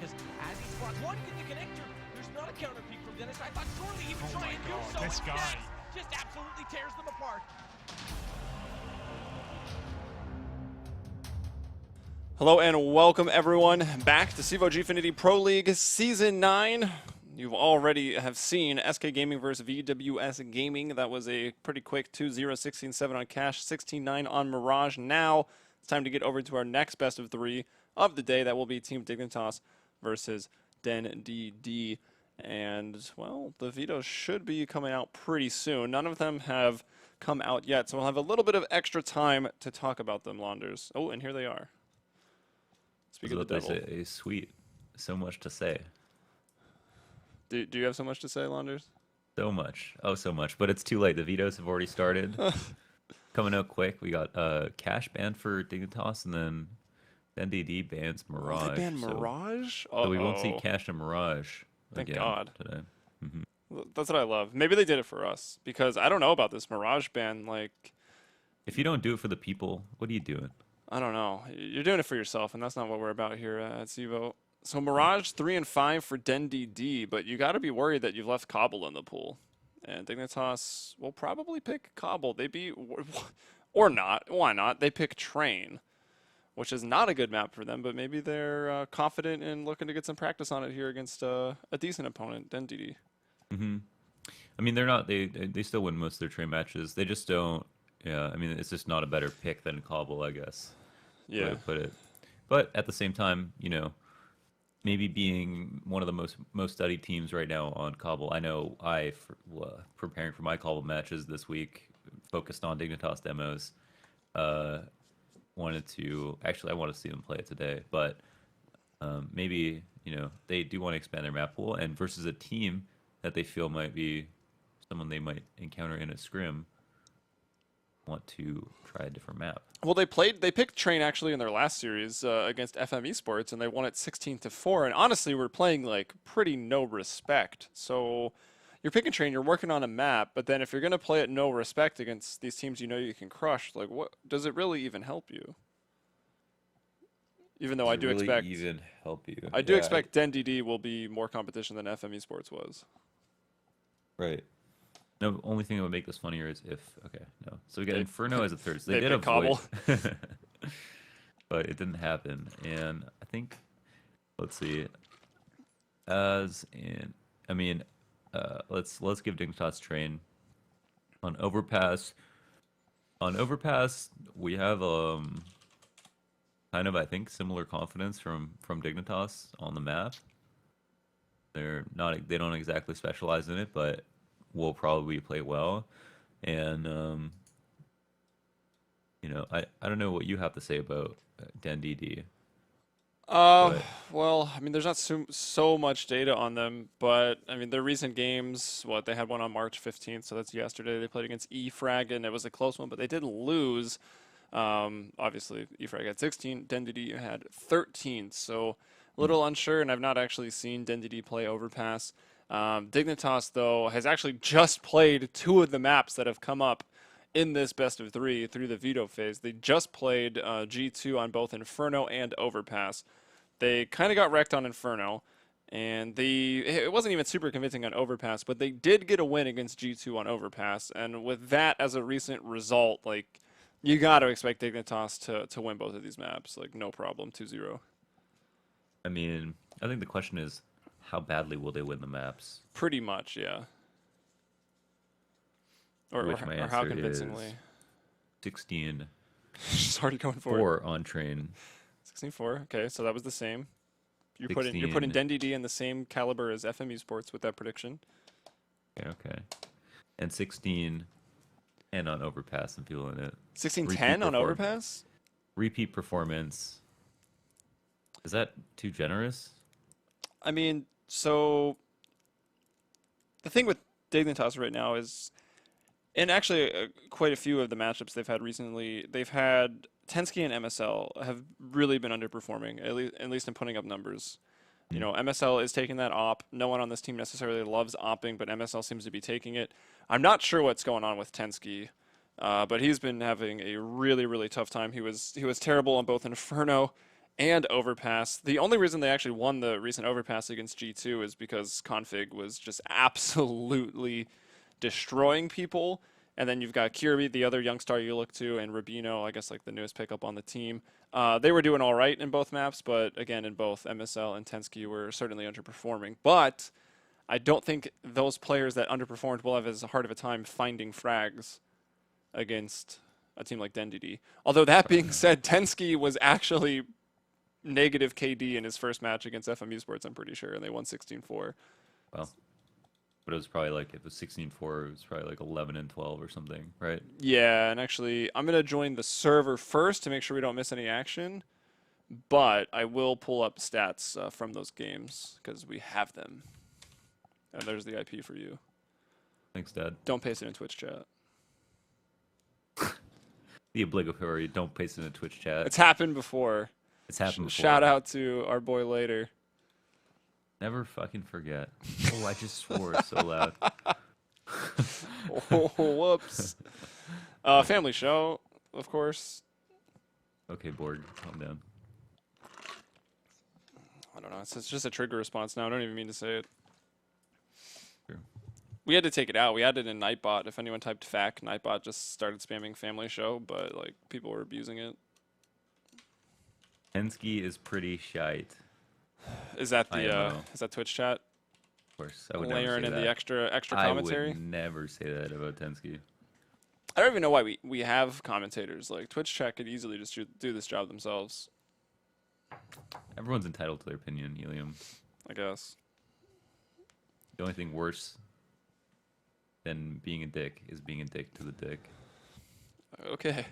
because as he spots one, get the connector. There's not a counter peek from Dennis. I thought surely he would Oh try my and do God, so. this guy. Just absolutely tears them apart. Hello and welcome everyone back to CEVO GFINITY Pro League Season 9. You've already have seen SK Gaming versus VWS Gaming. That was a pretty quick 2-0, 16-7 on Cash, 16-9 on Mirage. Now it's time to get over to our next best of 3 of the day. That will be Team Dignitas versus DenDD. And, well, the vetoes should be coming out pretty soon. None of them have come out yet, so we'll have a little bit of extra time to talk about them, Launders. Oh, and here they are. Speak of the devil. A sweet, so much to say. Do you have so much to say, Launders? So much. Oh, so much. But it's too late. The vetoes have already started. Coming out quick. We got Cash banned for Dignitas, and then DenDD bans Mirage. Oh, they banned Mirage? So we won't see Cash and Mirage Thank again God. today. That's what I love. Maybe they did it for us, because I don't know about this Mirage ban. Like, If you don't do it for the people, what are you doing? I don't know. You're doing it for yourself, and that's not what we're about here at CEVO. So Mirage 3-5 for DenDD, but you got to be worried that you've left Cobble in the pool. And Dignitas will probably pick Cobble. They beat, or not. Why not? They pick Train, which is not a good map for them, but maybe they're confident in looking to get some practice on it here against a decent opponent, DenDD. I mean, they're not. They still win most of their Train matches. They just don't. Yeah, I mean, it's just not a better pick than Cobble, I guess. Yeah. Way to put it. But at the same time, you know, maybe being one of the most studied teams right now on Cobble. I know preparing for my Cobble matches this week, focused on Dignitas demos. Wanted to actually, I want to see them play it today, but maybe, you know, they do want to expand their map pool, and versus a team that they feel might be someone they might encounter in a scrim, want to try a different map. Well, they picked Train actually in their last series against FM Esports, and they won it 16-4. And honestly, we're playing like pretty no respect. So you're picking Train, you're working on a map, but then if you're gonna play at no respect against these teams you know you can crush, like, what does it really even help you? Even though I do expect even help you. I do expect DenDD will be more competition than FM Esports was. Right. No, only thing that would make this funnier is if no. So we got They- Inferno as a third. So they they did picked Cobble. avoid, but it didn't happen. And I think, let's see, let's give Dignitas Train on Overpass. On Overpass, we have kind of, I think, similar confidence from Dignitas on the map. They don't exactly specialize in it, but will probably play well. And you know, I don't know what you have to say about DenDD. Well, I mean, there's not so much data on them, but I mean, their recent games, they had one on March 15th, so that's yesterday. They played against eFrag, and it was a close one, but they didn't lose. Obviously, eFrag had 16, DenDD had 13, so a little unsure, and I've not actually seen DenDD play Overpass. Dignitas, though, has actually just played 2 of the maps that have come up in this best of 3 through the veto phase. They just played G2 on both Inferno and Overpass. They kind of got wrecked on Inferno, and it wasn't even super convincing on Overpass, but they did get a win against G2 on Overpass, and with that as a recent result, like, you got to expect Dignitas to win both of these maps, like, no problem, 2-0. I mean, I think the question is, how badly will they win the maps? Pretty much, yeah. Or My how answer convincingly? is 16. Just already going for it. 4 on Train. 16-4. Okay, so that was the same. You're putting DenDD in the same caliber as FM Esports with that prediction. Okay. And 16 and on Overpass, I'm feeling it. 16-10 on Overpass? Repeat performance. Is that too generous? I mean, so the thing with Dignitas right now is, and actually quite a few of the matchups they've had recently, they've had Tensky and MSL have really been underperforming, at least in putting up numbers. You know, MSL is taking that op. No one on this team necessarily loves opping, but MSL seems to be taking it. I'm not sure what's going on with Tensky, but he's been having a really, really tough time. He was terrible on both Inferno and Overpass. The only reason they actually won the recent Overpass against G2 is because Config was just absolutely destroying people. And then you've got Kirby, the other young star you look to, and Rubino, I guess like the newest pickup on the team. They were doing all right in both maps, but again, in both MSL and Tensky were certainly underperforming. But I don't think those players that underperformed will have as hard of a time finding frags against a team like DenDD. Although that being said, Tensky was actually negative KD in his first match against FMU Sports, I'm pretty sure, and they won 16-4. Well, but it was probably like, if it was 16-4, it was probably like 11-12 or something, right? Yeah, and actually, I'm going to join the server first to make sure we don't miss any action. But I will pull up stats from those games because we have them. And there's the IP for you. Thanks, Dad. Don't paste it in Twitch chat. The obligatory don't paste in a Twitch chat. It's happened before. It's happened before. Shout out to our boy Later. Never fucking forget. Oh, I just swore so loud. Oh, whoops. Family show, of course. Okay, Borg, calm down. I don't know. It's just a trigger response now. I don't even mean to say it. Sure. We had to take it out. We had it in Nightbot. If anyone typed FAQ, Nightbot just started spamming family show, but like people were abusing it. Hensky is pretty shite. Is that the IMO. is that Twitch chat? Of course, I would never Layering say in that. the extra commentary? I would never say that about Tensky. I don't even know why we have commentators. Like Twitch chat could easily just do this job themselves, Everyone's entitled to their opinion, Helium. I guess. The only thing worse than being a dick is being a dick to the dick. Okay.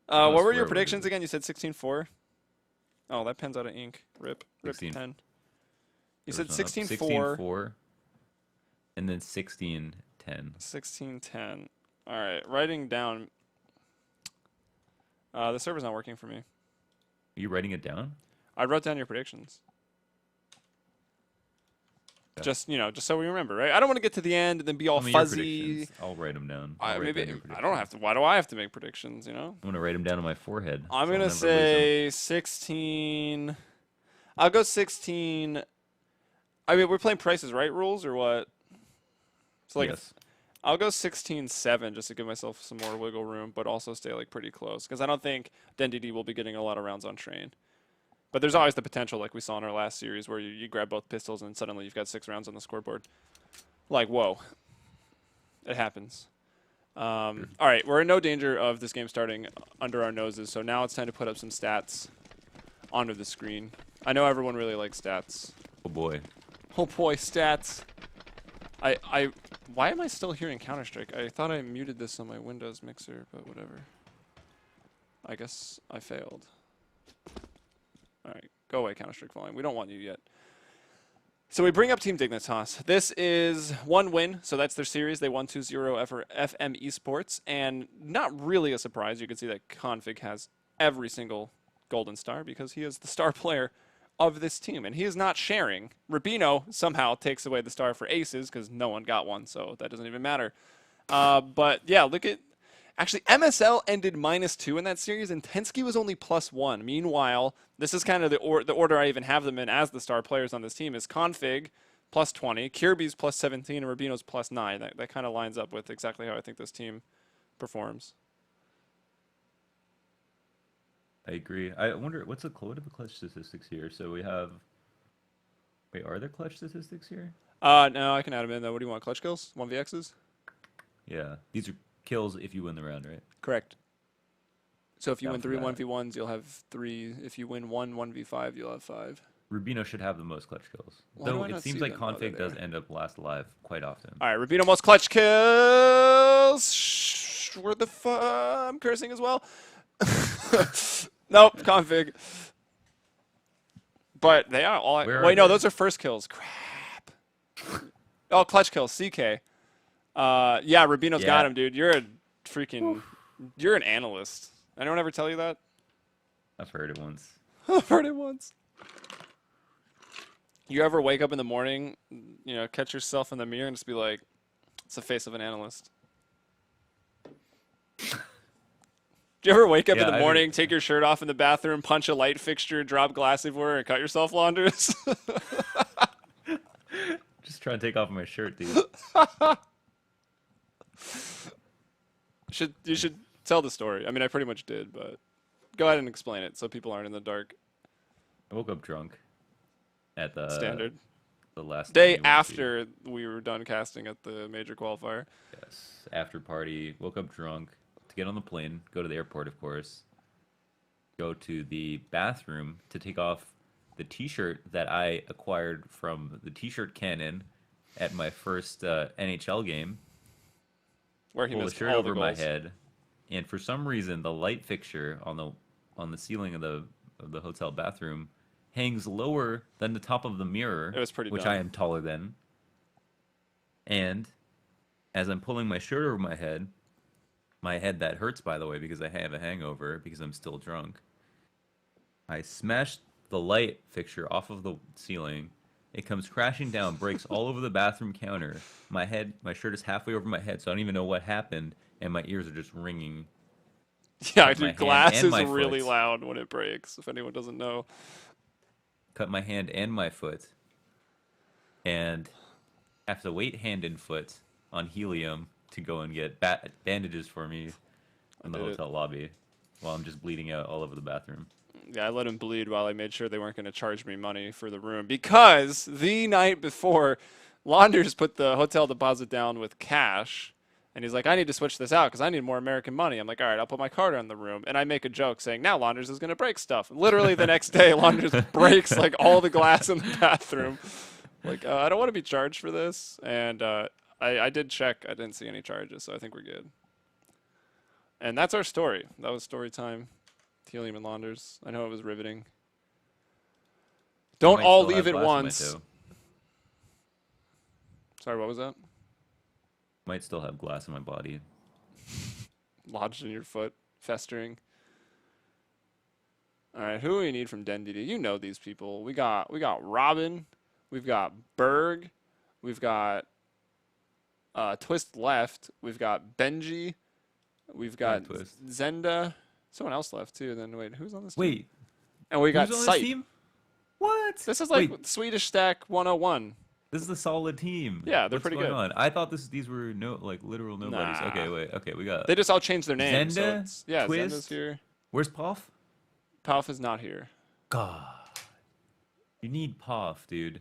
I'll What were swear your what it predictions is. again? You said 16-4? Oh, that pen's out of ink. Rip 16. pen. You There said was one up. 16-4. 16-4, and then 16-10. 16-10. All right, writing down. The server's not working for me. Are you writing it down? I wrote down your predictions. Yeah. Just so we remember, right? I don't want to get to the end and then be all Tell me your fuzzy. predictions. I'll write them down. I'll write Maybe down your I don't have to. Why do I have to make predictions? You know. I'm gonna write them down on my forehead. I'm so I'll gonna never lose 'em. say 16. I'll go 16. I mean, we're playing Prices Right rules or what? So like, Yes. I'll go 16-7 just to give myself some more wiggle room, but also stay like pretty close because I don't think DenDD will be getting a lot of rounds on train. But there's always the potential, like we saw in our last series, where you grab both pistols and suddenly you've got 6 rounds on the scoreboard. Like, whoa. It happens. All right, we're in no danger of this game starting under our noses, so now it's time to put up some stats onto the screen. I know everyone really likes stats. Oh boy. Oh boy, stats. Why am I still hearing Counter-Strike? I thought I muted this on my Windows mixer, but whatever. I guess I failed. Alright, go away, Counter-Strike volume. We don't want you yet. So we bring up Team Dignitas. This is one win, so that's their series. They won 2-0 for FM Esports, and not really a surprise. You can see that Config has every single golden star because he is the star player of this team, and he is not sharing. Rubino somehow takes away the star for aces because no one got one, so that doesn't even matter. But yeah, look at... Actually, MSL ended -2 in that series, and Tensky was only +1. Meanwhile, this is kind of the order I even have them in as the star players on this team is Config +20, Kirby's +17, and Rubino's +9. That kind of lines up with exactly how I think this team performs. I agree. I wonder what are the clutch statistics here? So we have. Wait, are there clutch statistics here? No, I can add them in though. What do you want? Clutch kills? 1vx's? Yeah, these are kills if you win the round, right? Correct. So if you Down win for 3 that. 1v1s, you'll have 3. If you win 1v5, you'll have 5. Rubino should have the most clutch kills. Why do Though I it not seems see like them? Oh, they're Config does there. end up last alive quite often. All right, Rubino most clutch kills. Shh, where the fuck? I'm cursing as well. Nope, Config. But they are all. Where are Wait, no, they? those are first kills. Crap. Oh, clutch kills. CK. Yeah, Rubino's got Yeah. him, dude. You're a freaking. You're an analyst. Anyone ever tell you that? I've heard it once. I've heard it once. You ever wake up in the morning, catch yourself in the mirror and just be like, it's the face of an analyst. Do you ever wake up Yeah, in the I morning, mean- take your shirt off in the bathroom, punch a light fixture, drop glass everywhere, and cut yourself, Launders? Just trying to take off my shirt, dude. You should tell the story. I mean, I pretty much did, but go ahead and explain it so people aren't in the dark. I woke up drunk at Standard. the last Day night we went to. after we were done casting at the major qualifier. Yes, after party, woke up drunk to get on the plane, go to the airport, of course. Go to the bathroom to take off the T-shirt that I acquired from the T-shirt cannon at my first NHL game. Where he Pull the missed shirt all the over my goals. head, and for some reason, the light fixture on the ceiling of the hotel bathroom hangs lower than the top of the mirror, It was pretty which dumb. I am taller than. And as I'm pulling my shirt over my head that hurts, by the way, because I have a hangover because I'm still drunk, I smashed the light fixture off of the ceiling. It comes crashing down, breaks all over the bathroom counter. My shirt is halfway over my head, so I don't even know what happened, and my ears are just ringing. Yeah, Cut my dude, hand glass and is my really foot. loud when it breaks, if anyone doesn't know. Cut my hand and my foot, and have to wait hand and foot on Helium to go and get bandages for me in the did it. hotel lobby while I'm just bleeding out all over the bathroom. Yeah, I let him bleed while I made sure they weren't going to charge me money for the room because the night before, Launders put the hotel deposit down with cash, and he's like, I need to switch this out because I need more American money. I'm like, all right, I'll put my card on the room, and I make a joke saying, now Launders is going to break stuff. Literally the next day, Launders breaks like all the glass in the bathroom. Like, I don't want to be charged for this, and I did check. I didn't see any charges, so I think we're good. And that's our story. That was story time. Helium and Launders. I know it was riveting. Don't Might all still leave have at glass in my once. toe. Sorry, what was that? Might still have glass in my body. Lodged in your foot, festering. All right, who do we need from DenDD? You know these people. We got Robin, we've got Berg, we've got Twist left, we've got Benji, we've got Twist. Zenda. Someone else left too. Then wait, who's on this team? Wait, And we got who's on Sight. this team? What? This is like Wait, Swedish Stack 101. this is a solid team. Yeah, they're What's pretty going good. on? I thought these were literal nobodies. Nah. Okay, wait. Okay, we got. They just all changed their names. Zenda, So yeah, Twist. Zenda's here. Where's Poff? Palf is not here. God, you need Poff, dude.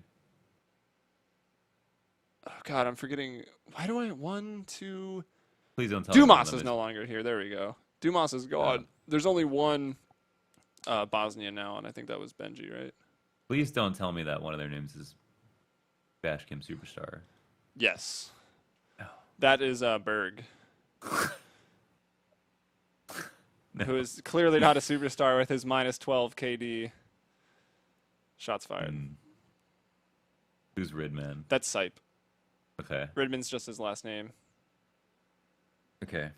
Oh God, I'm forgetting. Why do I 1, 2? Please don't tell me. Dumas is no longer here. There we go. Dumas is gone. Yeah. There's only one Bosnian now, and I think that was Benji, right? Please don't tell me that one of their names is Bash Kim Superstar. Yes. Oh. That is Berg, No. who is clearly not a superstar with his minus 12 KD. Shots fired. Who's Ridman? That's Sipe. Okay. Ridman's just his last name. Okay.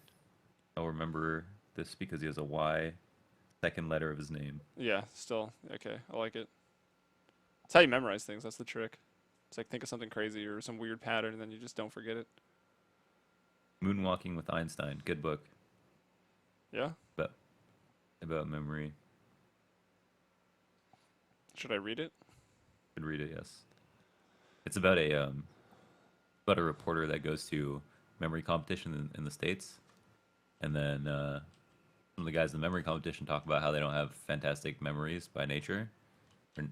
I'll remember this because he has a Y, second letter of his name. Yeah, still. Okay, I like it. That's how you memorize things. That's the trick. It's like think of something crazy or some weird pattern, and then you just don't forget it. Moonwalking with Einstein. Good book. Yeah? About memory. Should I read it? Could read it, yes. It's about a reporter that goes to memory competition in the States. And then some of the guys in the memory competition talk about how they don't have fantastic memories by nature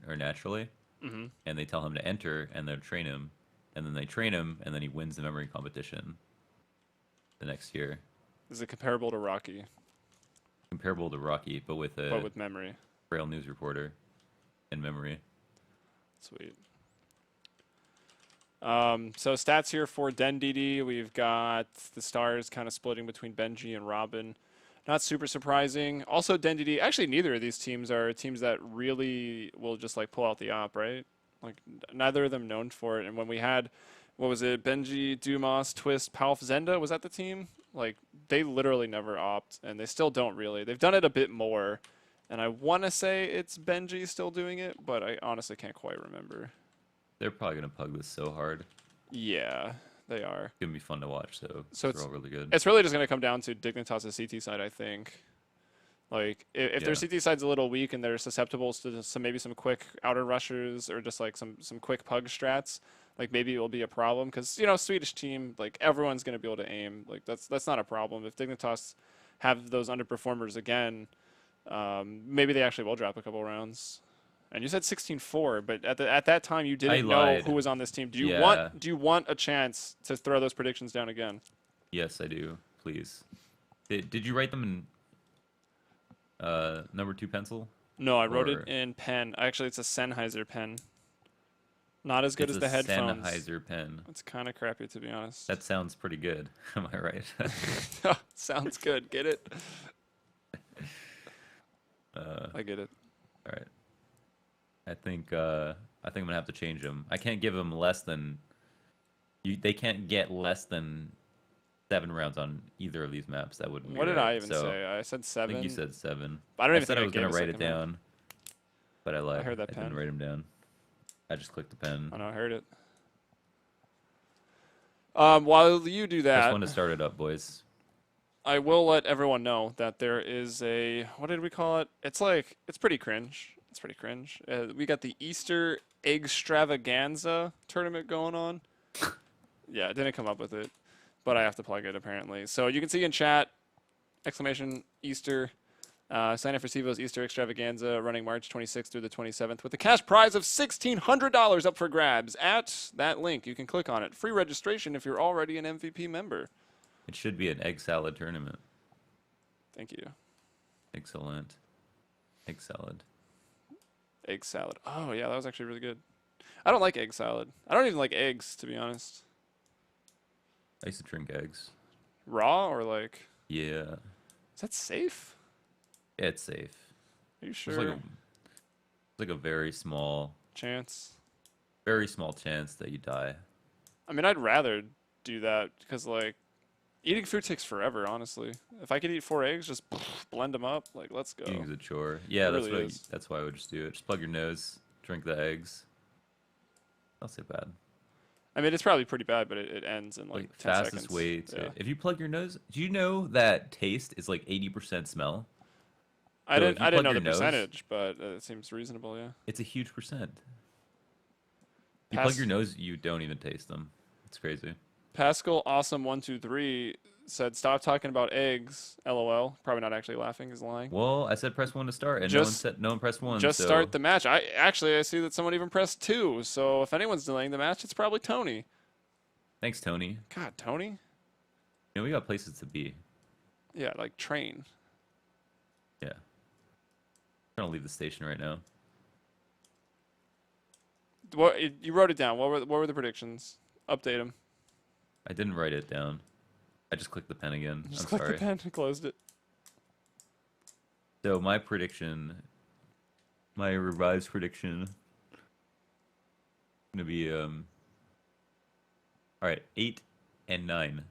or naturally. Mm-hmm. And they tell him to enter and they'll train him. And then they train him and then he wins the memory competition the next year. Is it comparable to Rocky, Comparable to Rocky, but with but with memory? frail news reporter in memory. Sweet. So stats here for DenDD. We've got the stars kind of splitting between Benji and Robin. Not super surprising. Also, DenDD. Actually, neither of these teams are teams that really will just like pull out the op, right? Like neither of them known for it. And when we had, what was it? Benji, Dumas, Twist, Palf, Zenda. Was that the team? Like they literally never opt, and they still don't really. They've done it a bit more, and I want to say it's Benji still doing it, but I honestly can't quite remember. They're probably going to pug this so hard. Yeah, they are. It's going to be fun to watch, so So they're all really good. It's really just going to come down to Dignitas' CT side, I think. Like if their CT side's a little weak and they're susceptible to maybe some quick outer rushers or just like some quick pug strats, like maybe it will be a problem because Swedish team, like everyone's gonna be able to aim. Like that's not a problem. If Dignitas have those underperformers again, maybe they actually will drop a couple rounds. And you said 16-4, but at that time you didn't know who was on this team. Do you want a chance to throw those predictions down again? Yes, I do. Please. Did you write them in number 2 pencil? No, I wrote it in pen. Actually, it's a Sennheiser pen. Not as good as the headphones. Sennheiser pen. It's kind of crappy, to be honest. That sounds pretty good. Am I right? Sounds good. Get it? I get it. All right. I think I'm gonna have to change them. I can't give them less than. They can't get less than 7 rounds on either of these maps. That wouldn't. What did I even say? I said 7. I think you said 7. I don't even said think I was gonna write it down, but I lied. I heard that I pen. didn't write them down. I just clicked the pen. I know. I heard it. While you do that, Just want to start it up, boys. I will let everyone know that there is a, what did we call it? It's pretty cringe. It's pretty cringe. We got the Easter Extravaganza tournament going on. Yeah, I didn't come up with it, but I have to plug it apparently. So you can see in chat, exclamation Easter. Sign up for CEVO's Easter Extravaganza running March 26th through the 27th with a cash prize of $1,600 up for grabs at that link. You can click on it. Free registration if you're already an MVP member. It should be an egg salad tournament. Thank you. Excellent. Egg salad. Egg salad. Oh, yeah, that was actually really good. I don't like egg salad. I don't even like eggs, to be honest. I used to drink eggs. Raw or like? Yeah. Is that safe? Yeah, it's safe. Are you sure? It's like a very small chance. Very small chance that you die. I mean, I'd rather do that because, like, eating food takes forever, honestly. If I could eat 4 eggs, just blend them up, like, let's go. Eating's a chore. Yeah, It that's why I would just do it. Just plug your nose, drink the eggs. Not so bad. I mean, it's probably pretty bad, but it ends in like 10 fastest seconds. way to. Yeah. If you plug your nose, do you know that taste is like 80% smell? I didn't know the percentage, but it seems reasonable. Yeah. It's a huge percent. You plug your nose, you don't even taste them. It's crazy. Pascal Awesome 123 said, "Stop talking about eggs." LOL. Probably not actually laughing. He's lying. Well, I said press 1 to start, and no one pressed 1. Just start the match. I see that someone even pressed 2. So if anyone's delaying the match, it's probably Tony. Thanks, Tony. God, Tony. We got places to be. Yeah, like train. Yeah. I'm gonna leave the station right now. You wrote it down. What were the predictions? Update them. I didn't write it down. I just clicked the pen again. Just I'm clicked sorry. the pen and closed it. So my revised prediction, gonna be all right, 8 and 9.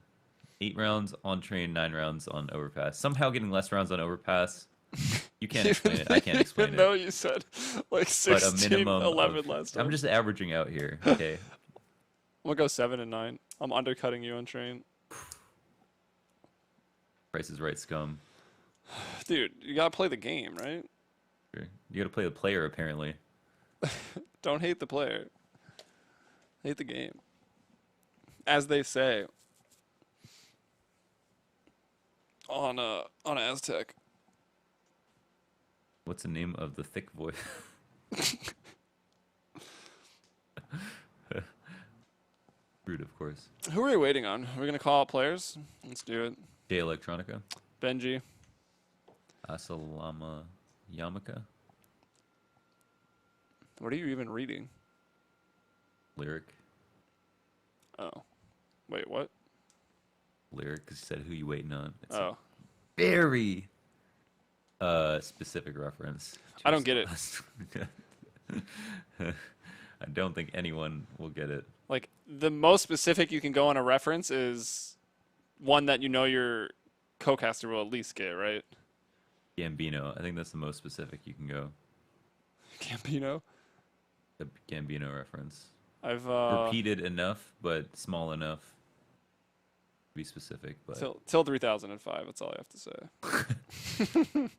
8 rounds on train, 9 rounds on overpass. Somehow getting less rounds on overpass. You can't explain it. I can't explain it. Even though you said like 16, 11 last time. I'm just averaging out here. Okay. I'm gonna go 7 and 9. I'm undercutting you on train. Price is Right scum. Dude, you gotta play the game, right? Sure. You gotta play the player, apparently. Don't hate the player. Hate the game. As they say on Aztec. What's the name of the thick voice? Rude, of course. Who are we waiting on? Are we gonna call out players? Let's do it. J Electronica. Benji. Asalama Yamaka. What are you even reading? Lyric. Oh. Wait, what? Lyric, because you said who you waiting on. It's oh. A very specific reference. I don't get it. I don't think anyone will get it. Like, the most specific you can go on a reference is one that you know your co-caster will at least get, right? Gambino. I think that's the most specific you can go. Gambino? The Gambino reference. I've repeated enough, but small enough to be specific. But till 3005, that's all I have to say.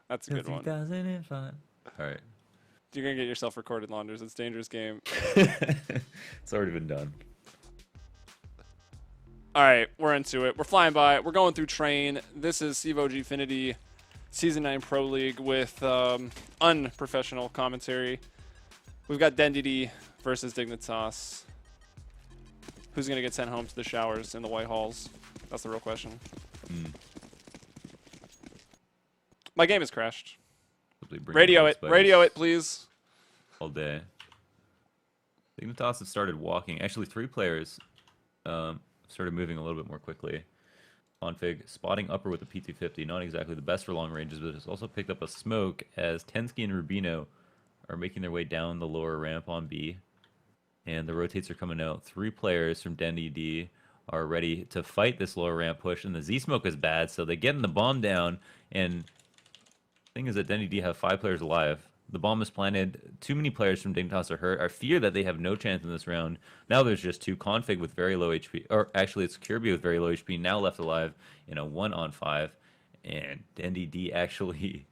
That's a good one. 2005. All right. You're gonna get yourself recorded, Launders. It's a dangerous game. It's already been done. All right, we're into it. We're flying by. We're going through train. This is CEVO GFINITY Season 9 Pro League with unprofessional commentary. We've got DenDD versus Dignitas. Who's going to get sent home to the showers in the White Halls? That's the real question. My game has crashed. Radio it. Radio it, please. All day. Dignitas have started walking. Actually, 3 players started moving a little bit more quickly. Config spotting upper with the P250. Not exactly the best for long ranges, but has also picked up a smoke as Tensky and Rubino are making their way down the lower ramp on B. And the rotates are coming out. 3 players from DenDD are ready to fight this lower ramp push, and the Z-smoke is bad, so they're getting the bomb down. And the thing is that DenDD have 5 players alive. The bomb is planted. Too many players from Dignitas are hurt. I fear that they have no chance in this round. Now there's just 2 Config with very low HP. Or actually, it's Kirby with very low HP now left alive in a 1-on-5. And DenDD actually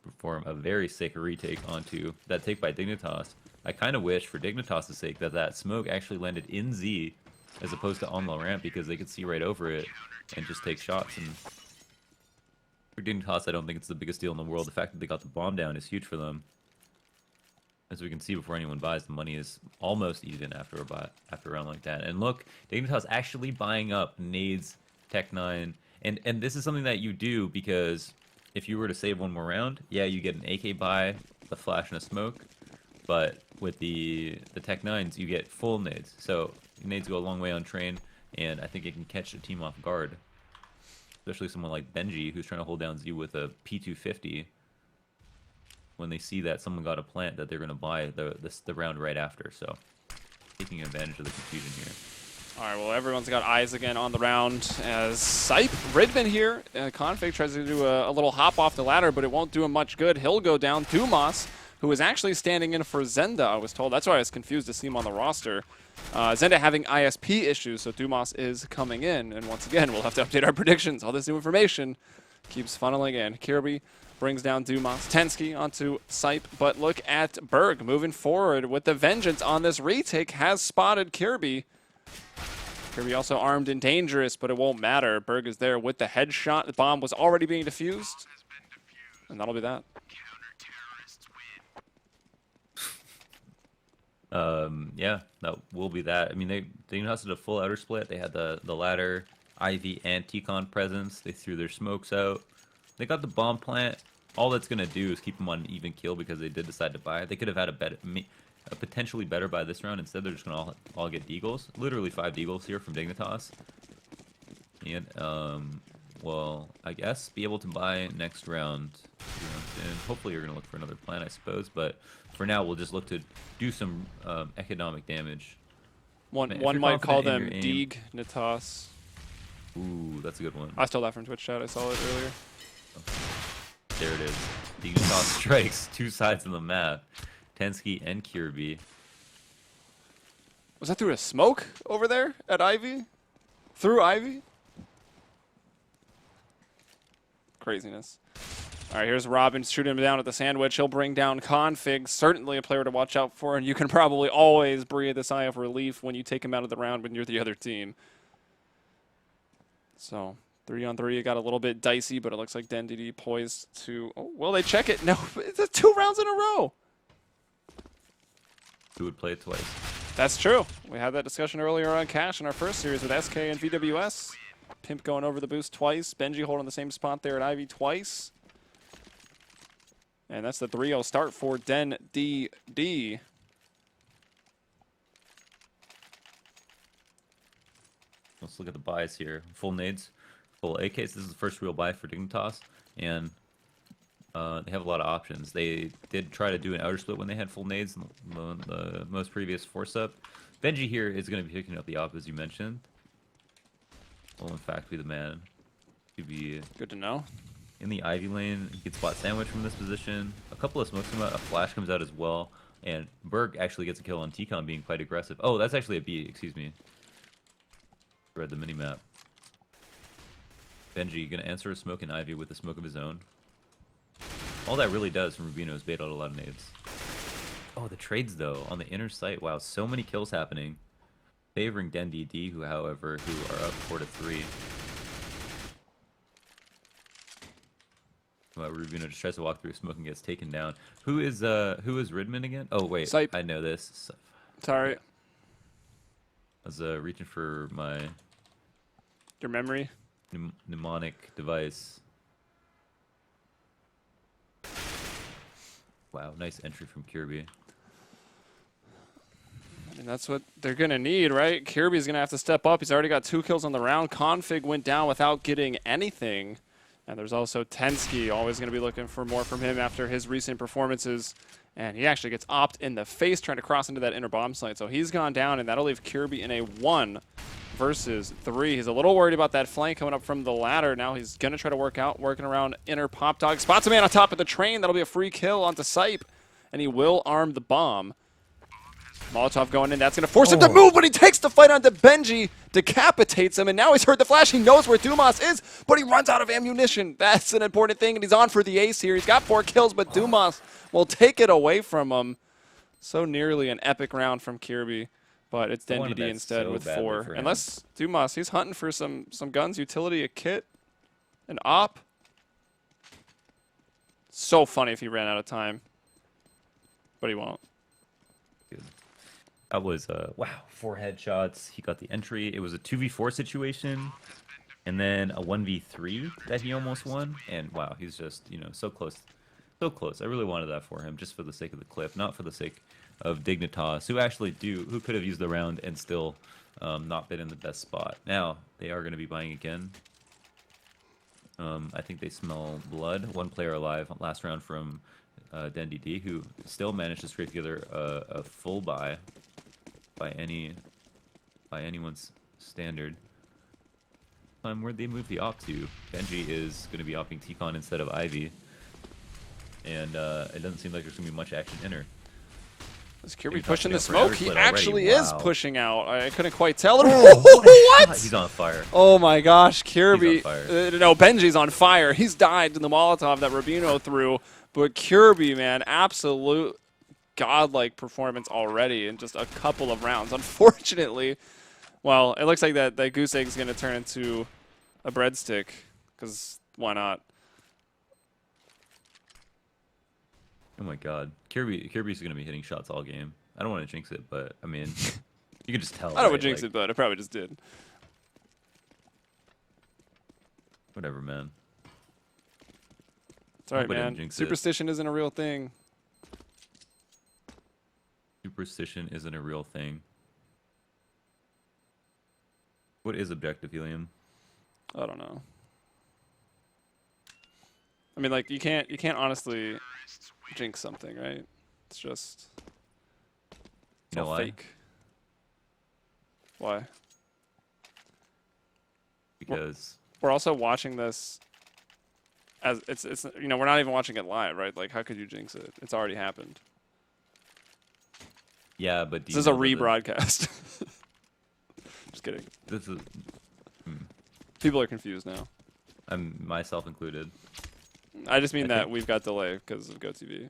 perform a very sick retake onto that take by Dignitas. I kind of wish, for Dignitas' sake, that that smoke actually landed in Z as opposed to on the ramp, because they could see right over it and just take shots. And for Dignitas, I don't think it's the biggest deal in the world. The fact that they got the bomb down is huge for them. As we can see, before anyone buys, the money is almost even after a round like that. And look, Dignitas actually buying up nades, Tech 9, and this is something that you do because if you were to save one more round, yeah, you get an AK buy, a flash, and a smoke. But with the Tech 9s, you get full nades. So nades go a long way on train, and I think it can catch a team off guard. Especially someone like Benji, who's trying to hold down Z with a P250. When they see that someone got a plant, that they're going to buy the round right after. So taking advantage of the confusion here. All right, well, everyone's got eyes again on the round as Sipe, Ridman here. Config tries to do a little hop off the ladder, but it won't do him much good. He'll go down. Dumas, who is actually standing in for Zenda, I was told. That's why I was confused to see him on the roster. Zenda having ISP issues, so Dumas is coming in. And once again, we'll have to update our predictions. All this new information keeps funneling in. Kirby brings down Dumas. Tensky onto Sipe, but look at Berg moving forward with the vengeance on this retake. Has spotted Kirby. Kirby also armed and dangerous, but it won't matter. Berg is there with the headshot. The bomb was already being defused, and that'll be that. Yeah, that will be that. I mean, they did a full outer split. They had the ladder, Ivy, and T-Con presence. They threw their smokes out. They got the bomb plant. All that's going to do is keep them on an even kill because they did decide to buy it. They could have had a potentially better buy this round. Instead, they're just going to all get deagles. Literally 5 deagles here from Dignitas. And, well, I guess be able to buy next round. And hopefully you're going to look for another plant, I suppose. But for now, we'll just look to do some economic damage. One might call them Dignitas. Ooh, that's a good one. I stole that from Twitch chat. I saw it earlier. There it is. Dignitas strikes 2 sides of the map. Tensky and Kirby. Was that through a smoke over there at Ivy? Through Ivy? Craziness. All right, here's Robin shooting him down at the sandwich. He'll bring down Config. Certainly a player to watch out for, and you can probably always breathe a sigh of relief when you take him out of the round when you're the other team. So 3-on-3, it got a little bit dicey, but it looks like DenDD poised to... Oh, will they check it? No, it's 2 rounds in a row. Who would play it twice? That's true. We had that discussion earlier on Cash in our first series with SK and VWS. Pimp going over the boost twice. Benji holding the same spot there at Ivy twice. And that's the 3-0 start for DenDD. Let's look at the buys here. Full nades, full AKs. This is the first real buy for Dignitas, and they have a lot of options. They did try to do an outer split when they had full nades in the most previous force-up. Benji here is going to be picking up the op, as you mentioned. Will in fact be the man to be good to know. In the Ivy lane. He gets spot sandwich from this position. A couple of smokes come out. A flash comes out as well. And Berg actually gets a kill on T-Con being quite aggressive. Oh, that's actually a B, excuse me. Read the minimap. Benji gonna answer a smoke in Ivy with a smoke of his own. All that really does from Rubino is bait out a lot of nades. Oh, the trades though on the inner site. Wow, so many kills happening, favoring DenDD, who are up 4-3. Well, Rubino just tries to walk through smoke and gets taken down. Who is Ridman again? Oh wait, Sipe. I know this. Sorry. I was reaching for my Your memory. mnemonic device. Wow, nice entry from Kirby. I mean, that's what they're going to need, right? Kirby's going to have to step up. He's already got 2 kills on the round. Config went down without getting anything. And there's also Tensky, always going to be looking for more from him after his recent performances. And he actually gets opt in the face trying to cross into that inner bomb site. So he's gone down, and that'll leave Kirby in a 1 versus 3. He's a little worried about that flank coming up from the ladder. Now he's going to try to working around inner Pop Dog. Spots a man on top of the train. That'll be a free kill onto Sipe. And he will arm the bomb. Molotov going in. That's going to force him to move, but he takes the fight onto Benji, decapitates him, and now he's heard the flash. He knows where Dumas is, but he runs out of ammunition. That's an important thing, and he's on for the ace here. He's got 4 kills, but Dumas will take it away from him. So nearly an epic round from Kirby, but it's DenDD instead with 4. Unless Dumas, he's hunting for some guns, utility, a kit, an op. So funny if he ran out of time, but he won't. Good. That was, wow, 4 headshots. He got the entry. It was a 2v4 situation, and then a 1v3 that he almost won. And, wow, he's just, you know, so close. So close. I really wanted that for him, just for the sake of the clip, not for the sake of Dignitas, who could have used the round and still not been in the best spot. Now, they are going to be buying again. I think they smell blood. 1 player alive last round from DenDD, who still managed to scrape together a full buy by anyone's standard. Where'd they move the op to? Benji is going to be opping T-Con instead of Ivy, and it doesn't seem like there's going to be much action in her. Is Kirby pushing the smoke? He actually is pushing out. I couldn't quite tell. Oh, what? He's on fire. Oh my gosh, Kirby. He's on fire. No, Benji's on fire. He's died to the Molotov that Rubino threw. But Kirby, man, absolute godlike performance already in just a couple of rounds. Unfortunately, well, it looks like that goose egg is going to turn into a breadstick, because why not? Oh my god. Kirby's going to be hitting shots all game. I don't want to jinx it, but, I mean, you can just tell. I don't want to jinx it, but I probably just did. Whatever, man. It's alright, man. Superstition isn't a real thing. Superstition isn't a real thing. What is objective, Helium? I don't know. I mean, like, you can't honestly jinx something, right? It's just it's all fake. Why? Because we're also watching this as it's you know, we're not even watching it live, right? Like, how could you jinx it? It's already happened. Yeah, but this is a rebroadcast. Just kidding. This is people are confused now. I'm myself included. I just mean that we've got delay because of GoTV.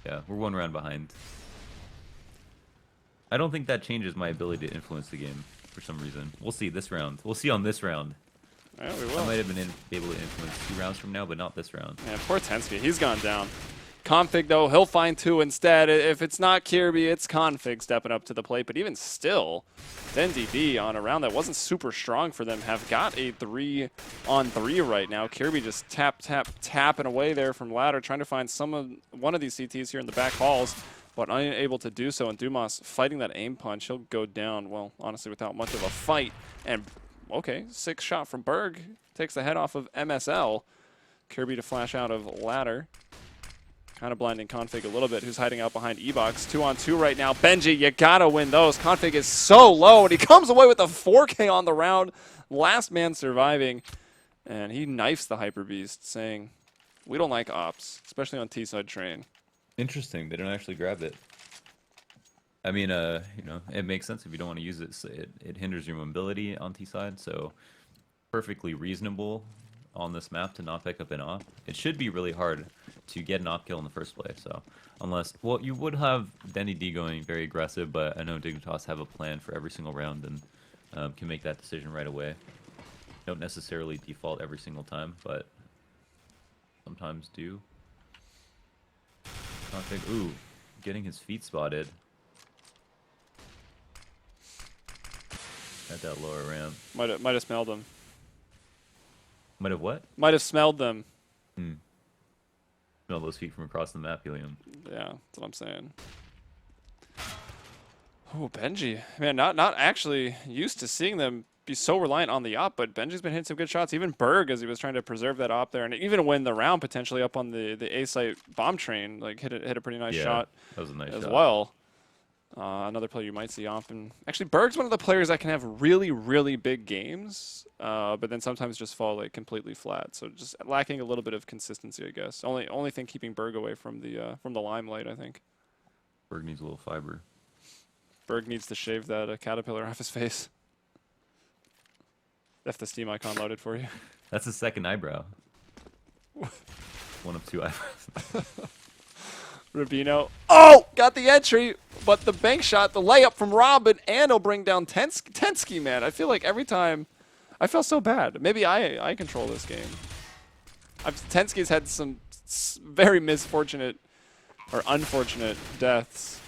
Yeah, we're 1 round behind. I don't think that changes my ability to influence the game for some reason. We'll see this round. We'll see on this round. Yeah, we will. I might have been able to influence 2 rounds from now, but not this round. Yeah, poor Tensky. He's gone down. Config, though, he'll find 2 instead. If it's not Kirby, it's Config stepping up to the plate. But even still, DenDD on a round that wasn't super strong for them have got a 3-on-3 right now. Kirby just tapping away there from ladder, trying to find one of these CTs here in the back halls, but unable to do so. And Dumas fighting that aim punch. He'll go down, well, honestly, without much of a fight. And, okay, 6 shot from Berg. Takes the head off of MSL. Kirby to flash out of ladder. Kind of blinding Config a little bit, who's hiding out behind E-Box. 2-on-2 right now. Benji, you gotta win those. Config is so low, and he comes away with a 4K on the round. Last man surviving. And he knifes the Hyper Beast, saying, we don't like ops, especially on T-side train. Interesting. They don't actually grab it. I mean, you know, it makes sense if you don't want to use it. So it hinders your mobility on T-side, so perfectly reasonable on this map to not pick up an op. It should be really hard to get an op kill in the first place. So unless, well, you would have DenDD going very aggressive, but I know Dignitas have a plan for every single round and can make that decision right away. Don't necessarily default every single time, but sometimes do. Config, ooh, getting his feet spotted at that lower ramp. Might have smelled them. Might have what? Might have smelled them. Smell those feet from across the map, Helium. Yeah, that's what I'm saying. Oh, Benji. Man, not actually used to seeing them be so reliant on the op, but Benji's been hitting some good shots. Even Berg, as he was trying to preserve that op there, and even win the round potentially up on the A site bomb train, like hit a pretty nice shot. That was a nice as shot. well. Another player you might see often. Actually, Berg's one of the players that can have really, really big games, but then sometimes just fall like completely flat. So just lacking a little bit of consistency, I guess. Only thing keeping Berg away from the limelight, I think. Berg needs a little fiber. Berg needs to shave that caterpillar off his face. If the Steam icon loaded for you. That's his second eyebrow. One of two eyebrows. Rubino. Oh! Got the entry, but the bank shot, the layup from Robin, and he'll bring down Tensky, man. I feel like every time, I feel so bad. Maybe I control this game. Tensky's had some very misfortunate or unfortunate deaths.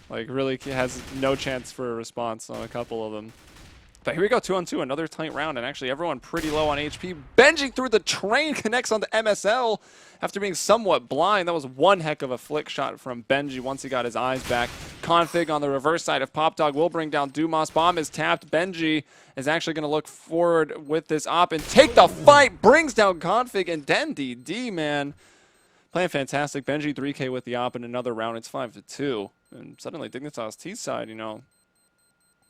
Like, really has no chance for a response on a couple of them. But here we go, 2-on-2, another tight round, and actually everyone pretty low on HP. Benji through the train connects onto MSL after being somewhat blind. That was one heck of a flick shot from Benji once he got his eyes back. Config on the reverse side of Pop Dog will bring down Dumas. Bomb is tapped. Benji is actually going to look forward with this op and take the fight. Brings down Config and DenDD, man. Playing fantastic. Benji 3K with the op in another round. It's 5-2. And suddenly Dignitas T's side, you know,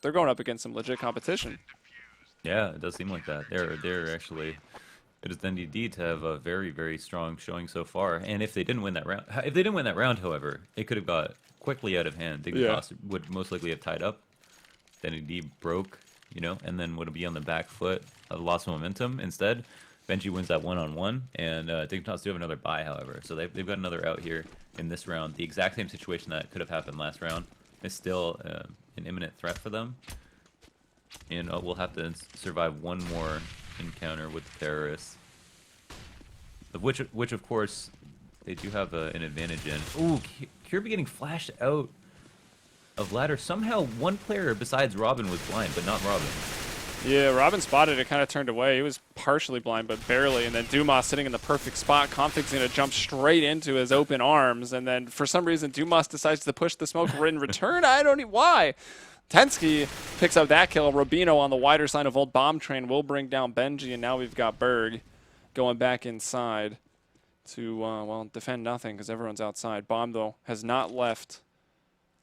they're going up against some legit competition. Yeah, it does seem like that. They're actually, it is DenDD to have a very, very strong showing so far. And if they didn't win that round, however, it could have got quickly out of hand. Dignitas would most likely have tied up. DenDD broke, you know, and then would be on the back foot, lost momentum. Instead, Benji wins that one-on-one, and Dignitas do have another bye, however. So they've got another out here in this round. The exact same situation that could have happened last round is still an imminent threat for them. And we'll have to survive one more encounter with the terrorists. Which of course, they do have an advantage in. Ooh, Kirby getting flashed out of ladder. Somehow one player besides Robin was blind, but not Robin. Yeah, Robin spotted it, kind of turned away. He was partially blind, but barely. And then Dumas sitting in the perfect spot. Config's going to jump straight into his open arms. And then for some reason, Dumas decides to push the smoke in return. I don't know why. Tensky picks up that kill. Rubino on the wider side of Old Bomb Train will bring down Benji. And now we've got Berg going back inside to, well, defend nothing because everyone's outside. Bomb, though, has not left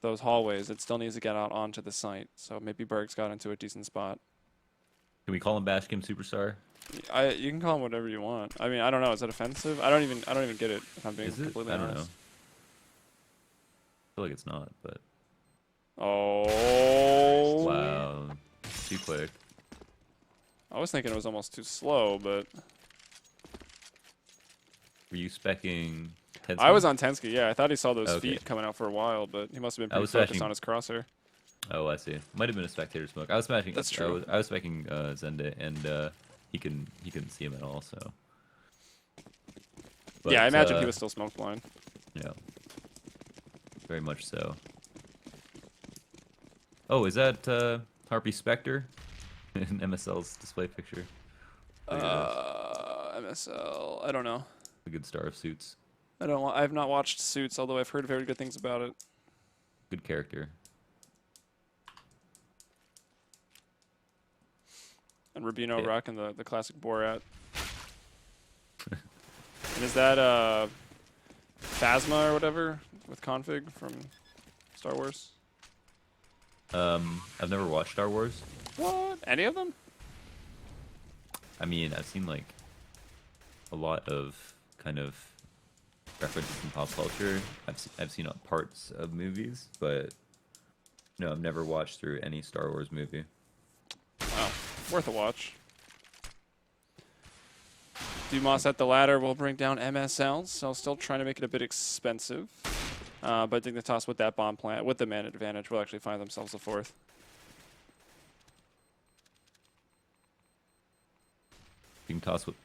those hallways. It still needs to get out onto the site. So maybe Berg's got into a decent spot. Can we call him Bashkim Superstar? You can call him whatever you want. I mean, I don't know. Is that offensive? I don't even get it. If I'm being completely honest. I don't know. I feel like it's not, but. Oh. Wow. Too quick. I was thinking it was almost too slow, but. Were you specking Tensky? I was on Tensky. Yeah, I thought he saw those feet coming out for a while, but he must have been pretty focused on his crosshair. Oh, I see. Might have been a spectator smoke. I was smashing. That's true. I was specking Zende, and he couldn't see him at all. So. But, yeah, I imagine he was still smoke blind. Yeah. Very much so. Oh, is that Harpy Spectre in MSL's display picture? MSL. I don't know. A good star of Suits. I have not watched Suits, although I've heard very good things about it. Good character. And Rubino rocking the classic Borat. And is that Phasma or whatever with Config from Star Wars? I've never watched Star Wars. What? Any of them? I mean, I've seen like a lot of kind of references in pop culture. I've seen parts of movies, but no, I've never watched through any Star Wars movie. Wow, worth a watch. Dumas at the ladder will bring down MSL, so still trying to make it a bit expensive. But Dignitas with that bomb plant, with the man advantage, will actually find themselves a fourth. Dignitas with,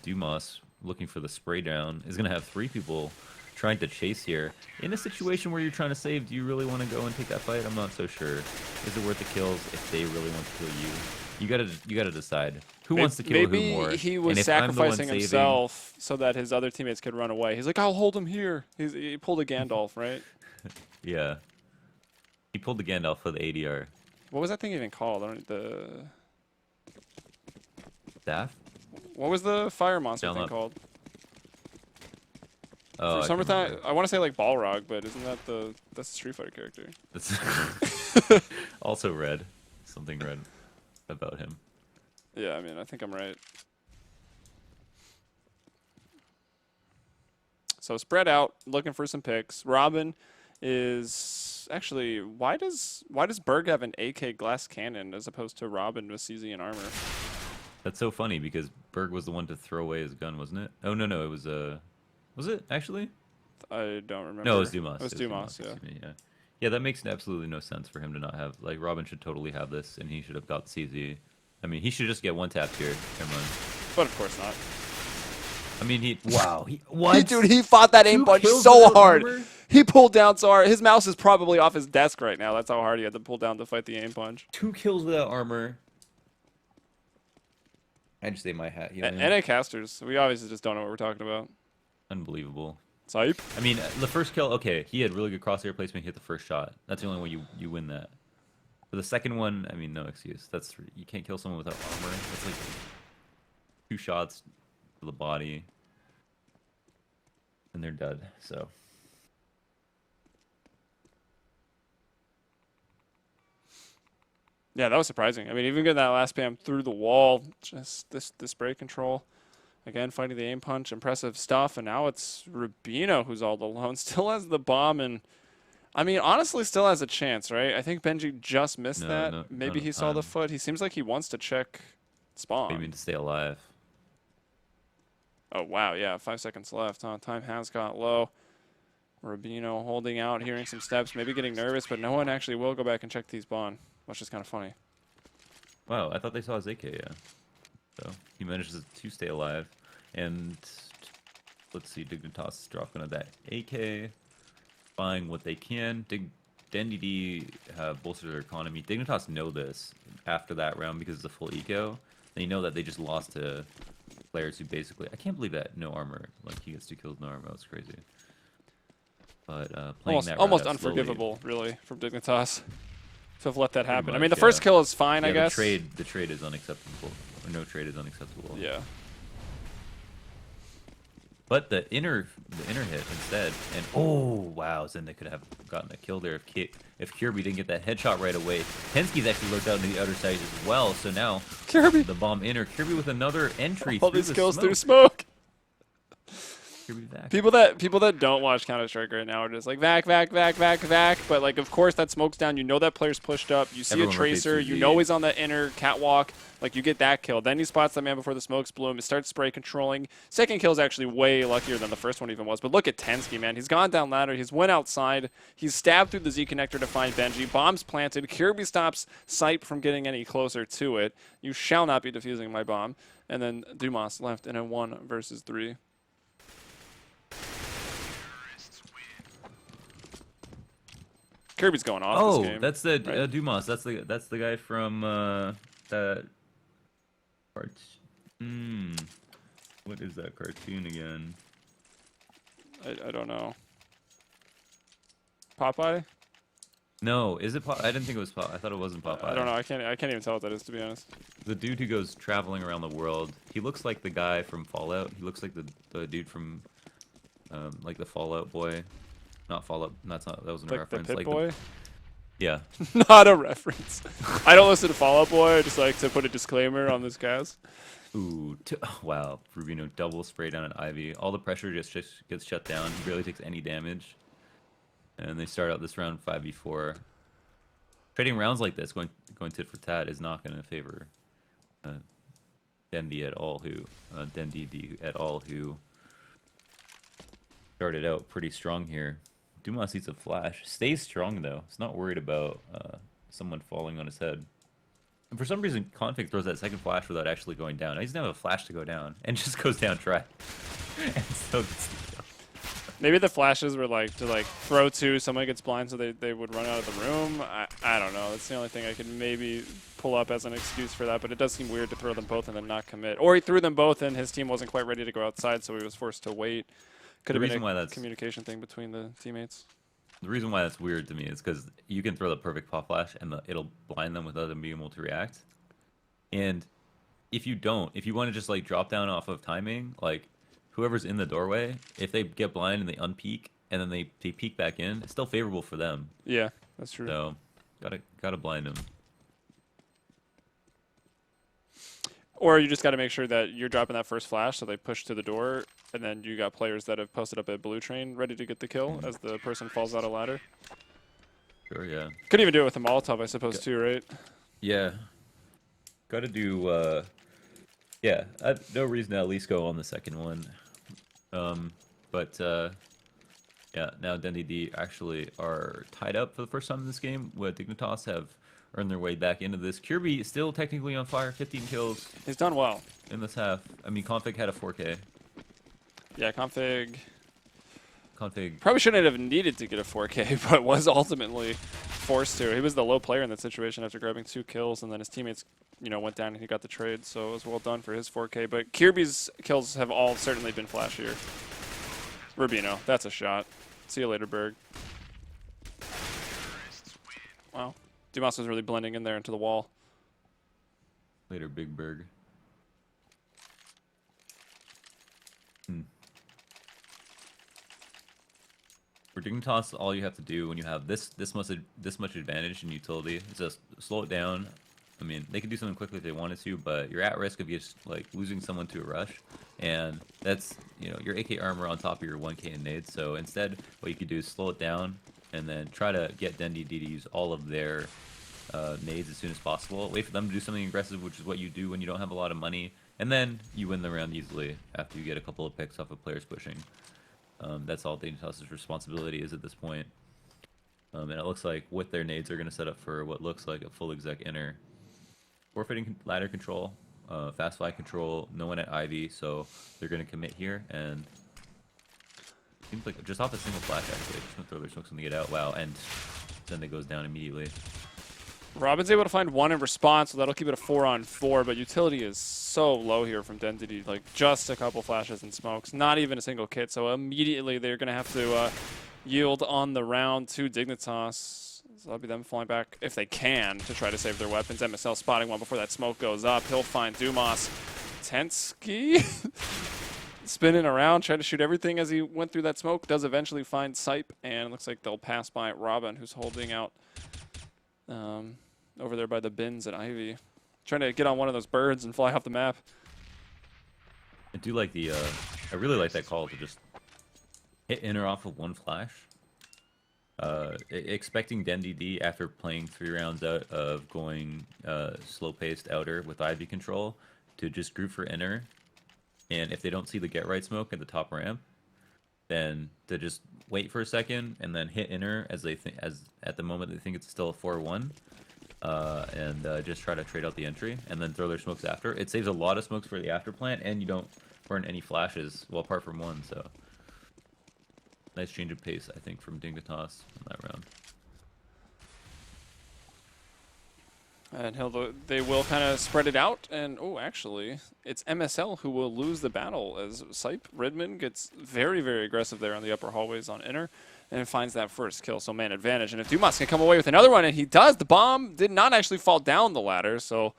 Dumas looking for the spray down is going to have 3 people trying to chase here. In a situation where you're trying to save, do you really want to go and take that fight? I'm not so sure. Is it worth the kills if they really want to kill you? You gotta decide who wants to kill who more. Maybe he was And if I'm the one sacrificing saving- himself so that his other teammates could run away. He's like, I'll hold him here. He pulled a Gandalf, right? Yeah, he pulled the Gandalf for the ADR. What was that thing even called? I don't the Staff? What was the fire monster Down thing up. called? Oh, For I can summertime, remember. I want to say like Balrog, but isn't that that's the Street Fighter character? That's also red. Something red about him. Yeah, I mean, I think I'm right. So spread out, looking for some picks. Robin is actually, why does Berg have an AK glass cannon as opposed to Robin with CZ and armor? That's so funny because Berg was the one to throw away his gun, wasn't it? Oh no, it was was it actually? I don't remember. No, it was Dumas. It was Dumas, yeah. Excuse me, yeah. Yeah, that makes absolutely no sense for him to not have. Like, Robin should totally have this, and he should have got CZ. I mean, he should just get one tap here. Never mind. But of course not. I mean, wow, what? Dude, he fought that aim 2 punch kills so without hard. armor? He pulled down so hard. His mouse is probably off his desk right now. That's how hard he had to pull down to fight the aim punch. 2 kills without armor. I just ate my hat. NA casters. We obviously just don't know what we're talking about. Unbelievable. Type. I mean, the first kill, okay, he had really good crosshair placement. He hit the first shot. That's the only way you win that. For the second one, I mean, no excuse. You can't kill someone without armor. It's like 2 shots to the body, and they're dead. So. Yeah, that was surprising. I mean, even getting that last spam through the wall, just this spray control. Again, fighting the aim punch, impressive stuff. And now it's Rubino who's all alone. Still has the bomb, and I mean, honestly, still has a chance, right? I think Benji just missed that. Maybe he saw the foot. He seems like he wants to check spawn. Maybe to stay alive. Oh, wow, yeah, 5 seconds left, huh? Time has got low. Rubino holding out, hearing some steps, maybe getting nervous, but no one actually will go back and check the spawn, which is kind of funny. Wow, I thought they saw his AK, yeah. So he manages to stay alive. And let's see, Dignitas is dropping on that AK, buying what they can. DenDD have bolstered their economy. Dignitas know this after that round because it's a full eco. They know that they just lost to players who basically, I can't believe that no armor, like he gets 2 kills, no armor, that's crazy. But playing that round almost out slowly, unforgivable, really, from Dignitas to have let that happen. much, I mean, the yeah. first kill is fine, I Yeah, guess. the trade is unacceptable. Or no trade is unacceptable. Yeah. But the inner hit instead, and oh wow, then they could have gotten a kill there if Kirby didn't get that headshot right away. Penske's actually looked out to the other side as well, so now Kirby, the bomb inner. Kirby with another entry. all through these the kills smoke. through smoke. Kirby back. People that don't watch Counter-Strike right now are just like vac. But like, of course, that smoke's down. You know that player's pushed up. You see Everyone a tracer. rotates You CZ. know he's on the inner catwalk. Like, you get that kill. Then he spots the man before the smokes bloom. It starts spray controlling. Second kill is actually way luckier than the first one even was. But look at Tensky, man. He's gone down ladder. He's went outside. He's stabbed through the Z connector to find Benji. Bomb's planted. Kirby stops Sight from getting any closer to it. You shall not be defusing my bomb. And then Dumas left in a 1 versus 3. Kirby's going off this game. That's the right? Dumas. That's the guy from that what is that cartoon again? I don't know. Popeye? No, is it? I didn't think it was Popeye. I thought it wasn't Popeye. I don't know. I can't even tell what that is, to be honest. The dude who goes traveling around the world. He looks like the guy from Fallout. He looks like the dude from like the Fallout boy. Not Fallout. That wasn't a Like the reference. Pit Like Boy? yeah. Not a reference. I don't listen to Fallout Boy. I just like to put a disclaimer on this cast. Ooh, wow. Rubino double spray down at Ivy. All the pressure just gets shut down. He barely takes any damage. And they start out this round 5v4. Trading rounds like this, going tit for tat, is not going to favor DenDD et al. DenDD et al. Who started out pretty strong here. Dumas eats a flash. Stays strong though. It's not worried about someone falling on his head. And for some reason, Config throws that second flash without actually going down. He doesn't have a flash to go down, and just goes down try. And still gets the kill. Maybe the flashes were like to like throw two, someone gets blind so they would run out of the room. I don't know. That's the only thing I could maybe pull up as an excuse for that, but it does seem weird to throw them both and then not commit. Or he threw them both and his team wasn't quite ready to go outside, so he was forced to wait. Could have been a communication thing between the teammates. The reason why that's weird to me is because you can throw the perfect pop flash and it'll blind them without them being able to react. And if you want to just like drop down off of timing, like whoever's in the doorway, if they get blind and they unpeak and then they peek back in, it's still favorable for them. Yeah, that's true. So gotta blind them. Or you just got to make sure that you're dropping that first flash so they push to the door, and then you got players that have posted up a blue train ready to get the kill as the person falls out a ladder. Sure, yeah. Could even do it with a Molotov, I suppose, too, right? Yeah. Got to do, yeah, no reason to at least go on the second one. Yeah, now DenDD actually are tied up for the first time in this game, where Dignitas have earned their way back into this. Kirby is still technically on fire, 15 kills. He's done well. In this half. I mean, Config had a 4K. Yeah, Config Config probably shouldn't have needed to get a 4K, but was ultimately forced to. He was the low player in that situation after grabbing 2 kills, and then his teammates, you know, went down and he got the trade, so it was well done for his 4K. But Kirby's kills have all certainly been flashier. Rubino, that's a shot. See you later, Berg. Wow. Dumas was really blending in there into the wall. Later, Big Berg. For Dignitas, all you have to do when you have this much advantage in utility is just slow it down. I mean, they could do something quickly if they wanted to, but you're at risk of just like losing someone to a rush, and that's, you know, your AK armor on top of your 1K in nades. So instead, what you could do is slow it down and then try to get DenDD to use all of their nades as soon as possible. Wait for them to do something aggressive, which is what you do when you don't have a lot of money, and then you win the round easily after you get a couple of picks off of players pushing. That's all Dignitas' responsibility is at this point. And it looks like with their nades, they're going to set up for what looks like a full exec inner. Forfeiting ladder control, fast fly control, no one at Ivy, so they're going to commit here, and seems like just off a single flash actually, just going to throw their smokes and they get out. Wow, and then it goes down immediately. Robin's able to find 1 in response, so that'll keep it a 4-on-4, but utility is so low here from DenDD, like just a couple flashes and smokes, not even a single kit, so immediately they're going to have to yield on the round to Dignitas. So that'll be them falling back, if they can, to try to save their weapons. MSL spotting one before that smoke goes up. He'll find Dumas. Tensky spinning around, trying to shoot everything as he went through that smoke. Does eventually find Sipe, and it looks like they'll pass by Robin, who's holding out over there by the bins at Ivy. Trying to get on one of those birds and fly off the map. I do like the, I really like that call to just hit inner off of 1 flash. Expecting DenDD after playing 3 rounds out of going slow-paced outer with Ivy control to just group for inner, and if they don't see the get right smoke at the top ramp, then to just wait for a second and then hit inner as they as at the moment they think it's still a 4-1, and just try to trade out the entry and then throw their smokes after. It saves a lot of smokes for the after plant, and you don't burn any flashes, well, apart from 1. So nice change of pace, I think, from Dignitas in that round. And they will kind of spread it out. And, oh, actually, it's MSL who will lose the battle as Sipe Redmond gets very, very aggressive there on the upper hallways on inner and finds that first kill. So man advantage. And if Dumas can come away with another one, and he does, the bomb did not actually fall down the ladder. So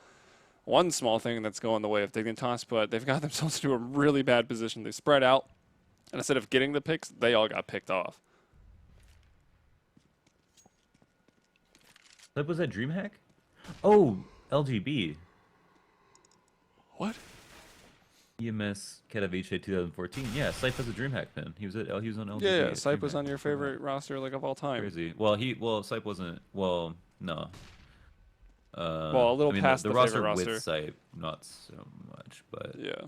one small thing that's going the way of Dignitas, but they've got themselves into a really bad position. They spread out, and instead of getting the picks, they all got picked off. That was that DreamHack? Oh, LGB. What? EMS Katowice 2014. Yeah, Sipe has a DreamHack pin. He was on LGB. Yeah, Sipe was on your favorite roster like of all time. Crazy. Well, Sipe wasn't. Well, no. Well, a little I mean, past the the roster favorite width roster. site, not so much, but Yeah.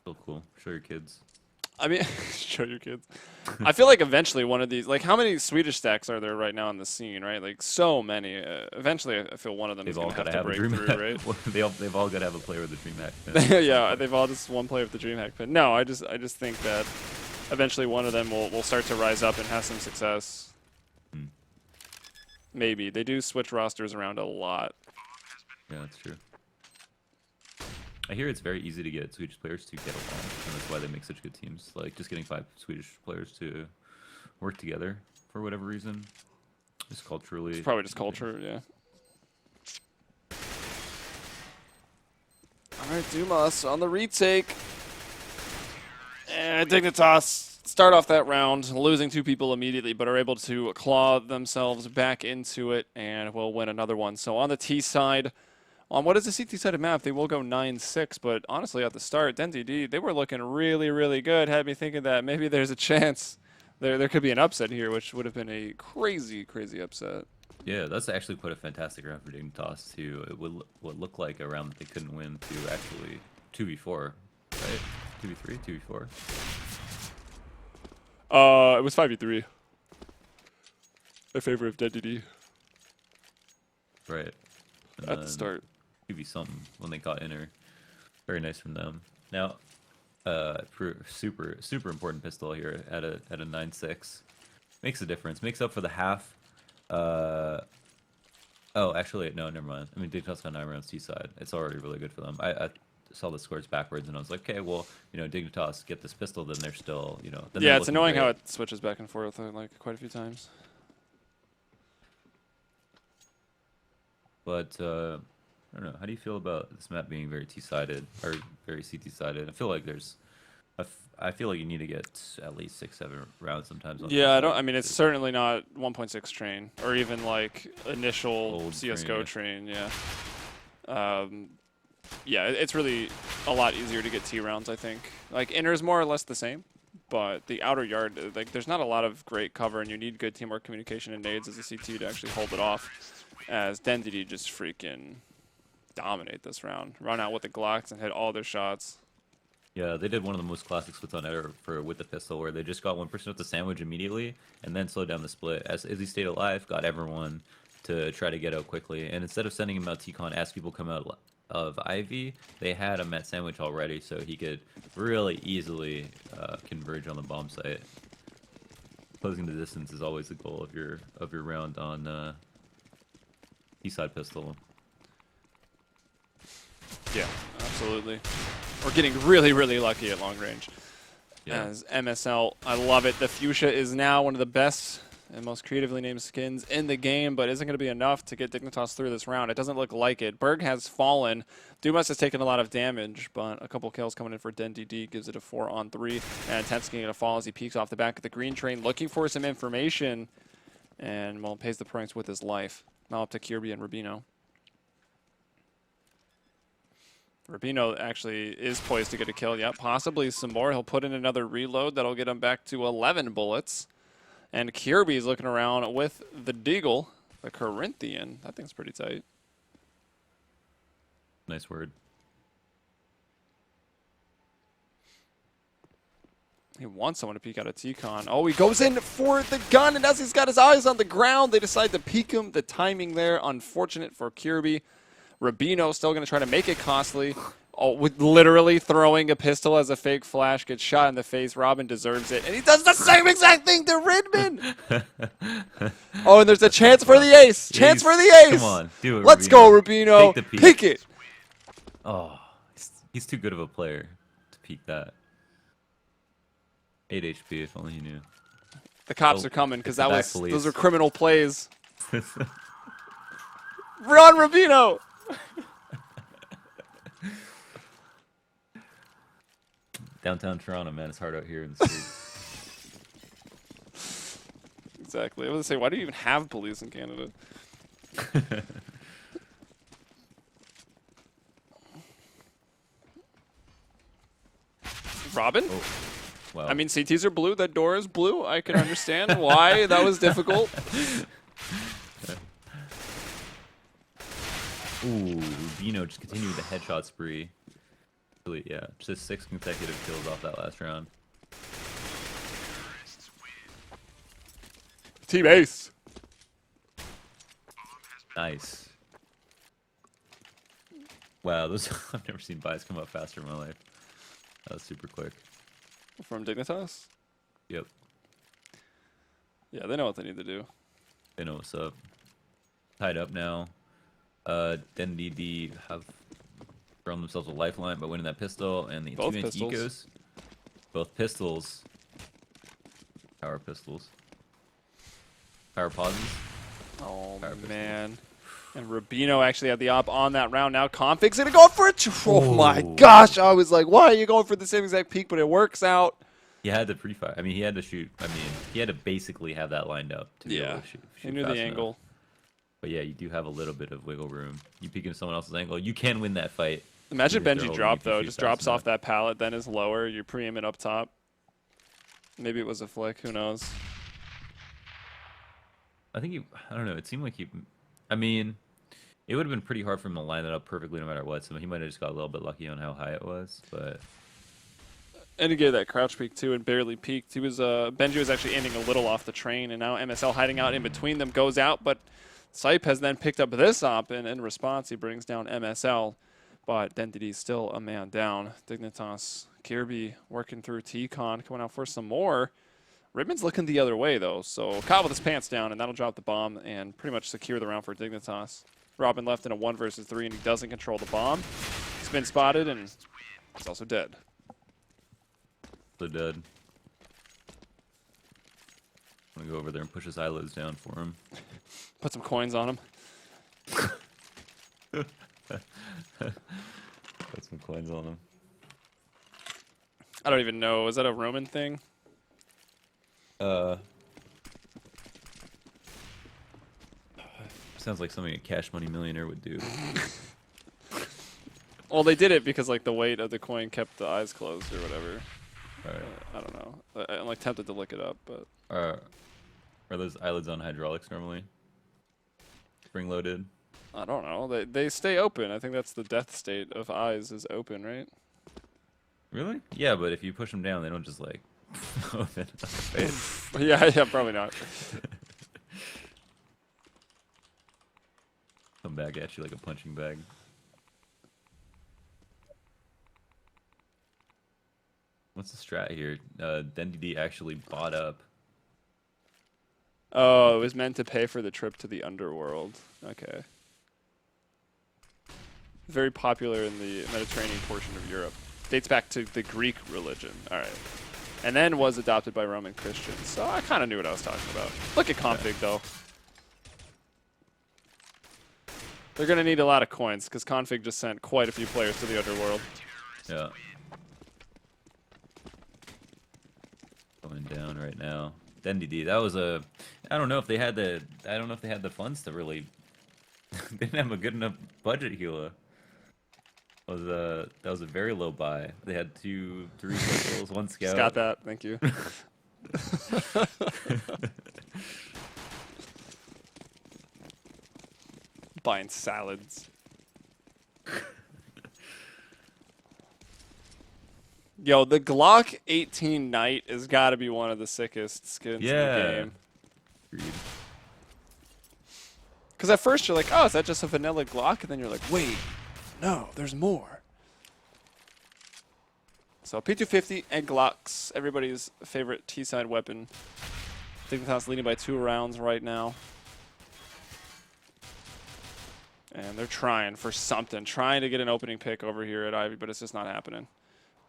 still cool. Show your kids. I mean, show your kids. I feel like eventually one of these, like, how many Swedish stacks are there right now in the scene, right? Like, so many. Eventually, I feel one of them is They've all going to got have to to have a break dream through, hack. right? They've all got to have a player with a dream hack. Pin. Yeah, they've all just one play with the DreamHack pin. No, I just think that eventually one of them will start to rise up and have some success. Maybe. They do switch rosters around a lot. Yeah, that's true. I hear it's very easy to get Swedish players to get along, and that's why they make such good teams. Like, just getting 5 Swedish players to work together for whatever reason. Just culturally. It's probably just culture, yeah. Alright, Dumas on the retake. And Dignitas start off that round, losing 2 people immediately, but are able to claw themselves back into it and will win another one. So on the T side, on what is the CT-sided map, they will go 9-6, but honestly, at the start, DenDD, they were looking really, really good. Had me thinking that maybe there's a chance there could be an upset here, which would have been a crazy, crazy upset. Yeah, that's actually quite a fantastic round for Dignitas too. It would look like a round that they couldn't win to actually 2v4, right? 2v3, 2v4. It was 5v3. In favor of DenDD. Right. And At the start. 2v something when they caught inner. Very nice from them. Now, super important pistol here at a 9-6. Makes a difference. Makes up for the half. Oh, actually, no, never mind. I mean, Dignitas got 9 rounds T-side. It's already really good for them. I saw the scores backwards, and I was like, okay, well, you know, Dignitas get this pistol, then they're still, you know. Then Yeah, they're it's looking annoying great. how it switches back and forth like quite a few times. But I don't know. How do you feel about this map being very T-sided or very CT-sided? I feel like I feel like you need to get at least 6-7 rounds sometimes. On Yeah, T-side. I mean, it's certainly not 1.6 train or even like initial Old CS:GO train, train. Yeah. Yeah, it's really a lot easier to get T rounds. I think like inner is more or less the same, but the outer yard, like, there's not a lot of great cover, and you need good teamwork, communication, and nades as a CT to actually hold it off. As DenDD just freaking dominate this round, run out with the Glocks and hit all their shots. Yeah, they did one of the most classic splits on Eder with the pistol, where they just got one person with the sandwich immediately, and then slowed down the split. As he stayed alive, got everyone to try to get out quickly. And instead of sending him out T-con, as people come out of Ivy, they had him at sandwich already, so he could really easily converge on the bomb site. Closing the distance is always the goal of your round on T-side pistol. Yeah, absolutely. We're getting really, really lucky at long range. Yeah. As MSL, I love it. The Fuchsia is now one of the best and most creatively named skins in the game, but isn't going to be enough to get Dignitas through this round. It doesn't look like it. Berg has fallen. Dumas has taken a lot of damage, but a couple kills coming in for DenDD gives it a 4-on-3. And Tensky going to fall as he peeks off the back of the green train, looking for some information, and, well, pays the price with his life. Now up to Kirby and Rubino. Rubino actually is poised to get a kill. Yep, possibly some more. He'll put in another reload. That'll get him back to 11 bullets. And Kirby's looking around with the Deagle, the Corinthian. That thing's pretty tight. Nice word. He wants someone to peek out a T-con. Oh, he goes in for the gun, and as he's got his eyes on the ground, they decide to peek him. The timing there, unfortunate for Kirby. Rubino still going to try to make it costly. Oh, with literally throwing a pistol as a fake flash, gets shot in the face. Robin deserves it, and he does the same exact thing to Ridman. Oh, and there's a chance for the ace. Chance for the ace. Come on, do it. Let's go, Rubino. Take the peek. Pick it. Oh, he's too good of a player to peek that. 8 HP, if only he knew. The cops are coming because it's the back those police. are criminal plays. Run, Rubino. Downtown Toronto, man, it's hard out here in the streets. Exactly. I was going to say, why do you even have police in Canada? Robin? Oh, wow. I mean, CTs are blue. That door is blue. I can understand why that was difficult. Ooh, Rubino just continued the headshot spree. Really, yeah, just 6 consecutive kills off that last round. Team Ace. Nice. Wow, those I've never seen buys come up faster in my life. That was super quick. From Dignitas? Yep, Yeah, they know what they need to do. they know what's up. Tied up now. DenDD have thrown themselves a lifeline by winning that pistol, and the Both teammates pistols. ecos. Both pistols. Power pistols. Power pauses. Oh, Power pistols. man. And Rubino actually had the op on that round. Now Config's going to go for it. Oh, my Ooh. gosh. I was like, why are you going for the same exact peak? But it works out. He had to pre-fire. I mean, he had to shoot. I mean, he had to basically have that lined up to be able to shoot He knew fast the enough. angle. But yeah, you do have a little bit of wiggle room. You peek into someone else's angle, you can win that fight. Imagine even if they're Benji holding drop, you if you though. shoot Just fast drops off enough. that pallet, then is lower. You pre-aim it up top. Maybe it was a flick. Who knows? I think I don't know. It seemed like I mean, it would have been pretty hard for him to line it up perfectly no matter what. So he might have just got a little bit lucky on how high it was. But And he gave that crouch peek, too, and barely peeked. He was, Benji was actually aiming a little off the train, and now MSL hiding out in between them goes out, but Sype has then picked up this op, and in response, he brings down MSL. But DenDD still a man down. Dignitas, Kirby working through T-Con, coming out for some more. Ribbon's looking the other way, though, so Kyle with his pants down, and that'll drop the bomb and pretty much secure the round for Dignitas. Robin left in a 1 versus 3, and he doesn't control the bomb. He's been spotted, and he's also dead. they're dead. I'm gonna go over there and push his eyelids down for him. Put some coins on him. Put some coins on him. I don't even know. Is that a Roman thing? Sounds like something a Cash Money Millionaire would do. Well, they did it because like the weight of the coin kept the eyes closed or whatever. Alright. I don't know. I'm like tempted to look it up, but Are those eyelids on hydraulics normally? Spring loaded? I don't know. They stay open. I think that's the death state of eyes is open, right? Really? Yeah, but if you push them down, they don't just like open up the face. yeah, probably not. Come back at you like a punching bag. What's the strat here? DenDD actually bought up. Oh, it was meant to pay for the trip to the underworld. Okay. Very popular in the Mediterranean portion of Europe. Dates back to the Greek religion. All right. And then was adopted by Roman Christians. So I kind of knew what I was talking about. Look at Config, though. They're going to need a lot of coins because Config just sent quite a few players to the underworld. Yeah. Going down right now. DenDD, that was a. I don't know if they had the. I don't know if they had the funds to really. They didn't have a good enough budget, Hila. That was a very low buy. They had 3 pistols, 1 scout. Just got that. Thank you. Buying salads. Yo, the Glock 18 Knight has got to be one of the sickest skins in the game. Agreed. Because at first you're like, oh, is that just a vanilla Glock? And then you're like, wait, no, there's more. So P250 and Glocks, everybody's favorite T-side weapon. Dignitas leading by 2 rounds right now. And they're trying for something, trying to get an opening pick over here at Ivy, but it's just not happening.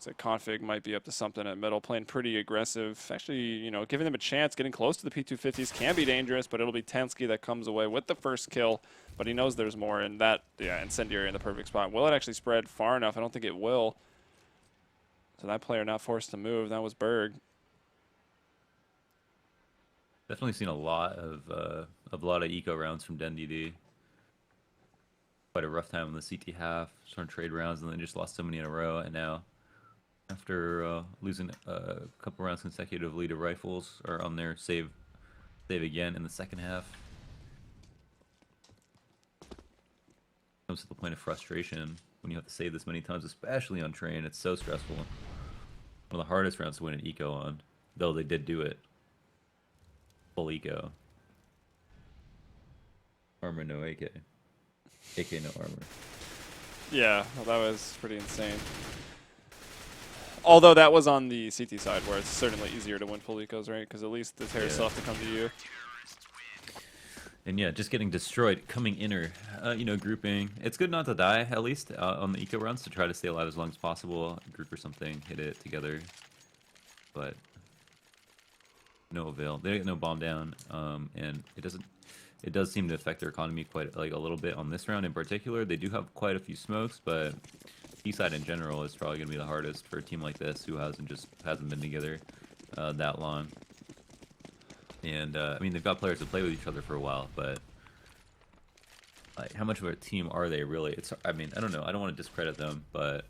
So Config might be up to something at middle, playing pretty aggressive. Actually, you know, giving them a chance, getting close to the P250s can be dangerous, but it'll be Tensky that comes away with the first kill. But he knows there's more, and that, yeah, Incendiary in the perfect spot. Will it actually spread far enough? I don't think it will. So that player not forced to move. That was Berg. Definitely seen a lot of eco rounds from DenDD. Quite a rough time on the CT half, starting trade rounds, and then just lost so many in a row, and now After losing a couple rounds consecutively to rifles, or on their save again in the second half. Comes to the point of frustration when you have to save this many times, especially on train. It's so stressful. One of the hardest rounds to win an eco on, though they did do it. Full eco. Armor no AK. AK no armor. Yeah, well, that was pretty insane. Although that was on the CT side, where it's certainly easier to win full ecos, right? Because at least the terrorists still have to come to you. And yeah, just getting destroyed, coming inner, you know, grouping. It's good not to die, at least, on the eco runs, to try to stay alive as long as possible. Group or something, hit it together. But no avail. They get no bomb down, and it does seem to affect their economy quite, like, a little bit on this round in particular. They do have quite a few smokes, but T-side in general is probably going to be the hardest for a team like this who hasn't been together that long. And I mean, they've got players to play with each other for a while, but like, how much of a team are they really? I mean, I don't know. I don't want to discredit them, but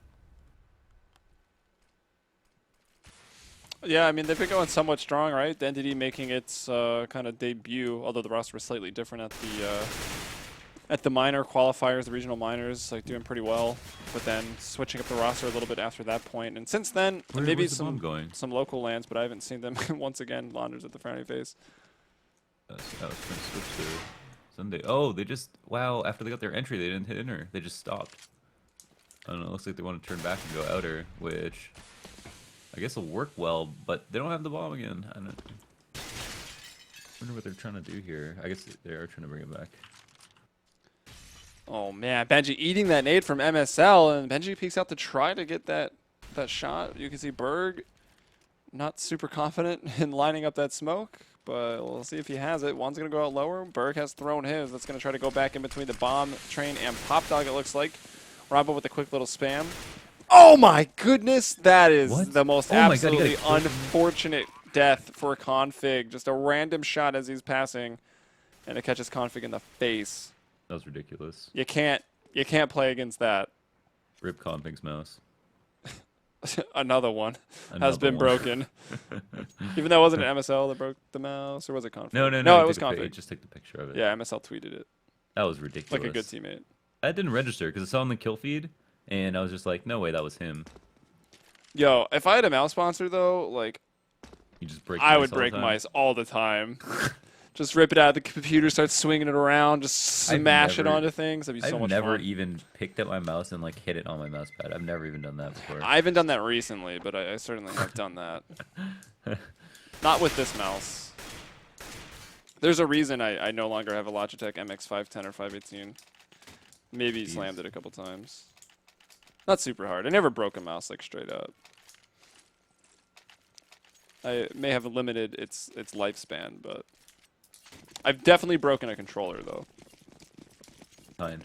Yeah, I mean, they've been going somewhat strong, right? DenDD making its kind of debut, although the roster was slightly different at the minor qualifiers, the regional minors, like doing pretty well, but then switching up the roster a little bit after that point. And since then, maybe where's the bomb going? some local lands, but I haven't seen them once again. Launders at the frowny face. I was trying to switch to Sunday. Oh, they just, wow, after they got their entry, they didn't hit inner. They just stopped. I don't know, it looks like they want to turn back and go outer, which I guess will work well, but they don't have the bomb again. I wonder what they're trying to do here. I guess they are trying to bring it back. Oh man, Benji eating that nade from MSL, and Benji peeks out to try to get that shot. You can see Berg not super confident in lining up that smoke, but we'll see if he has it. One's gonna go out lower. Berg has thrown his. That's gonna try to go back in between the bomb train and Pop Dog, it looks like. Robbo with a quick little spam. Oh my goodness, that is the most absolutely unfortunate death for Config. Just a random shot as he's passing, and it catches Config in the face. That was ridiculous. You can't play against that. Rip Config's mouse. Another one has been broken. Even though it wasn't an MSL that broke the mouse, or was it Config? No, it was Config. He just took the picture of it. Yeah, MSL tweeted it. That was ridiculous. Like a good teammate. That didn't register because it's on the kill feed, and I was just like, no way, that was him. Yo, if I had a mouse sponsor though, like, You just break. I would break mice all the time. Just rip it out of the computer, start swinging it around, just smash it onto things. That'd be so much fun. I've never even picked up my mouse and like hit it on my mouse pad. I've never even done that before. I haven't done that recently, but I certainly have done that. Not with this mouse. There's a reason I no longer have a Logitech MX510 or 518. Maybe slammed it a couple times. Not super hard. I never broke a mouse like straight up. I may have limited its lifespan, but I've definitely broken a controller though. Fine.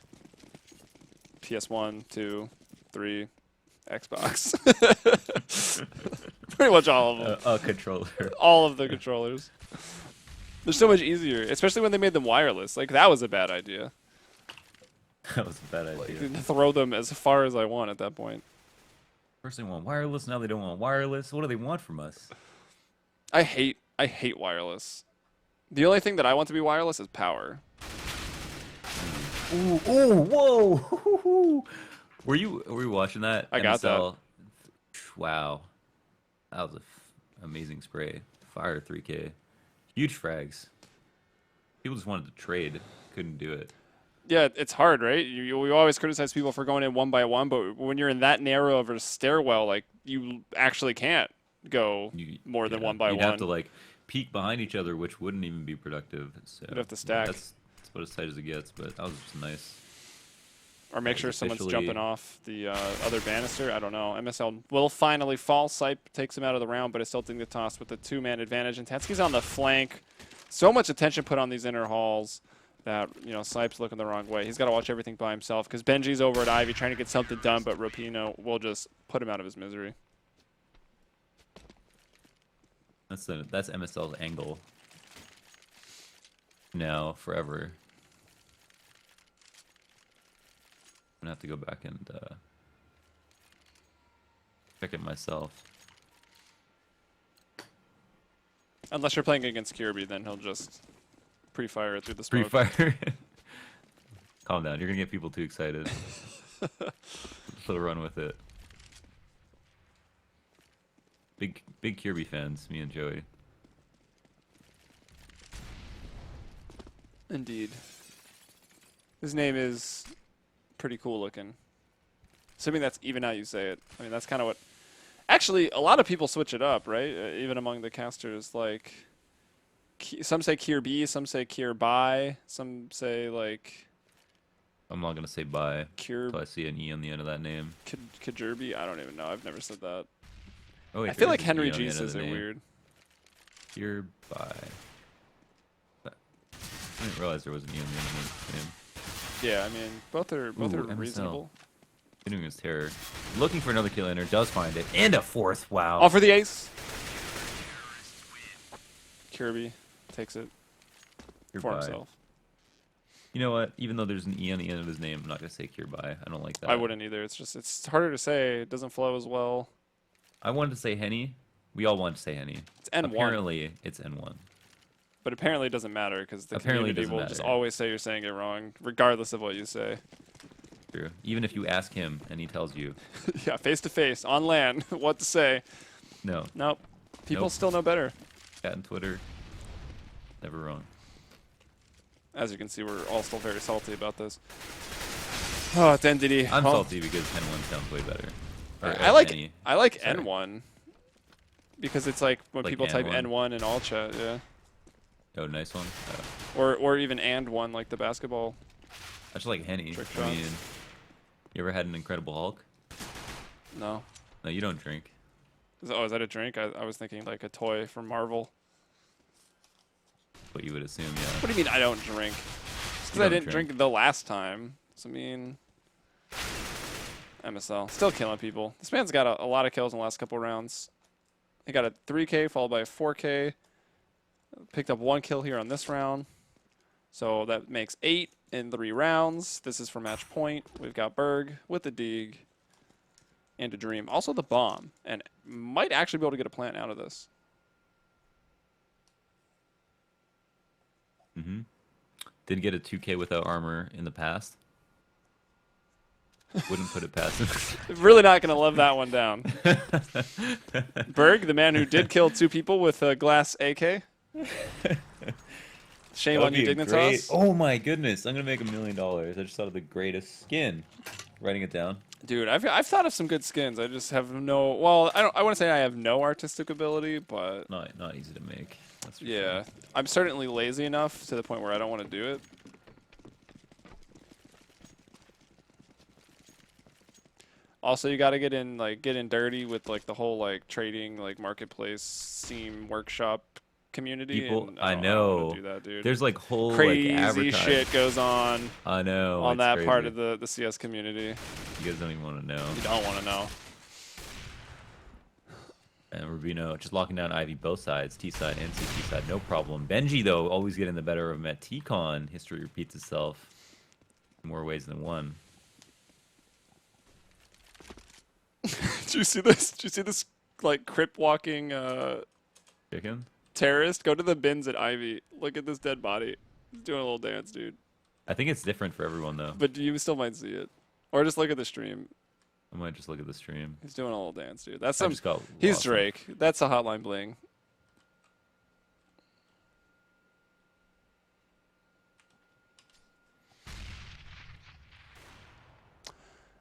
PS1, 2, 3, Xbox. Pretty much all of them. A controller. All of the controllers. They're so much easier, especially when they made them wireless. Like, that was a bad idea. That was a bad idea. Like, throw them as far as I want at that point. First they want wireless, now they don't want wireless. What do they want from us? I hate wireless. The only thing that I want to be wireless is power. Ooh, ooh, whoa! Were you watching that? I got that. Wow, that was an amazing spray. Fire 3K, huge frags. People just wanted to trade, couldn't do it. Yeah, it's hard, right? We always criticize people for going in one by one, but when you're in that narrow of a stairwell, like, you actually can't go more than one by one. You'd have to like peek behind each other, which wouldn't even be productive. So you'd have to stack. That's about as tight as it gets, but that was just nice. Or make sure someone's jumping off the other banister. I don't know. MSL will finally fall. Sipe takes him out of the round, but it's still Dignitas with the two-man advantage. And Tatsky's on the flank. So much attention put on these inner halls that, you know, Sipe's looking the wrong way. He's got to watch everything by himself because Benji's over at Ivy trying to get something done, but Rapino will just put him out of his misery. That's MSL's angle. Now, forever. I'm gonna have to go back and check it myself. Unless you're playing against Kirby, then he'll just pre-fire it through the smoke. Pre-fire. Calm down. You're gonna get people too excited. So run with it. Big Kirby fans, me and Joey. Indeed. His name is pretty cool looking. Assuming that's even how you say it. I mean, that's kind of what... Actually, a lot of people switch it up, right? Even among the casters, like... Some say Kirby, some say Kirby, some say, like... I'm not gonna say bye Kir... until I see an E on the end of that name. Kajirby? I don't even know. I've never said that. Oh, wait, I feel there like is an Henry E on the G end of says the it name. weird. Here, bye. I didn't realize there was an E on the end of the name. Yeah, I mean, both are MSL. reasonable. Continuing his terror. Looking for another kill enter, does find it. And a fourth, wow. All for the ace. Kirby takes it for Goodbye. himself. You know what? Even though there's an E on the end of his name, I'm not gonna say Kirby. I don't like that. I wouldn't either. It's just, it's harder to say. It doesn't flow as well. I wanted to say Henny. We all wanted to say Henny. It's N1. Apparently, it's N1. But apparently it doesn't matter because the Apparently it community doesn't will just matter. always say you're saying it wrong, regardless of what you say. True. Even if you ask him and he tells you, Yeah, face to face, on LAN, what to say. no. Nope. People Nope. still know better. Chat and Twitter, never wrong. As you can see, we're all still very salty about this. Oh, DenDD. I'm Well, salty because N1 sounds way better. Or, I like Henny. I like Sorry. N1 because it's like when Like people type N1? N1 in all chat, yeah. Oh, nice one. Or even and1 like the basketball. I just like Henny. Trick I shots. mean, you ever had an Incredible Hulk? No. No, you don't drink. Oh, is that a drink? I was thinking like a toy from Marvel. What you would assume, yeah. What do you mean I don't drink? It's because You I don't didn't drink the last time. So, I mean, MSL. Still killing people. This man's got a lot of kills in the last couple rounds. He got a 3K followed by a 4K. Picked up 1 kill here on this round. So that makes 8 in 3 rounds. This is for match point. We've got Berg with the dig and a dream. Also the bomb. And might actually be able to get a plant out of this. Mm-hmm. Did get a 2K without armor in the past. Wouldn't put it past him. Really not going to love that one down. Berg, the man who did kill 2 people with a glass AK. Shame on you, Dignitas. Oh my goodness! I'm gonna make $1 million. I just thought of the greatest skin. Writing it down. Dude, I've thought of some good skins. I just have no. Well, I want to say I have no artistic ability, but Not easy to make. That's for yeah, sure. I'm certainly lazy enough to the point where I don't want to do it. Also, you got to get in dirty with like the whole like trading like marketplace Steam workshop community. People, and I don't know. wanna do that, dude. There's like whole Crazy like advertising. shit goes on I know. on it's that crazy. part of the CS community. You guys don't even want to know. You don't want to know. And Rubino just locking down Ivy both sides, T side and CT side, no problem. Benji though, always getting the better of him at TCon. History repeats itself in more ways than one. Did you see this? Did you see this like crip walking Chicken? terrorist? Go to the bins at Ivy. Look at this dead body. He's doing a little dance, dude. I think it's different for everyone though. But you still might see it. Or just look at the stream. I might just look at the stream. He's doing a little dance, dude. That's I some. just got He's lost. Drake. That's a hotline bling.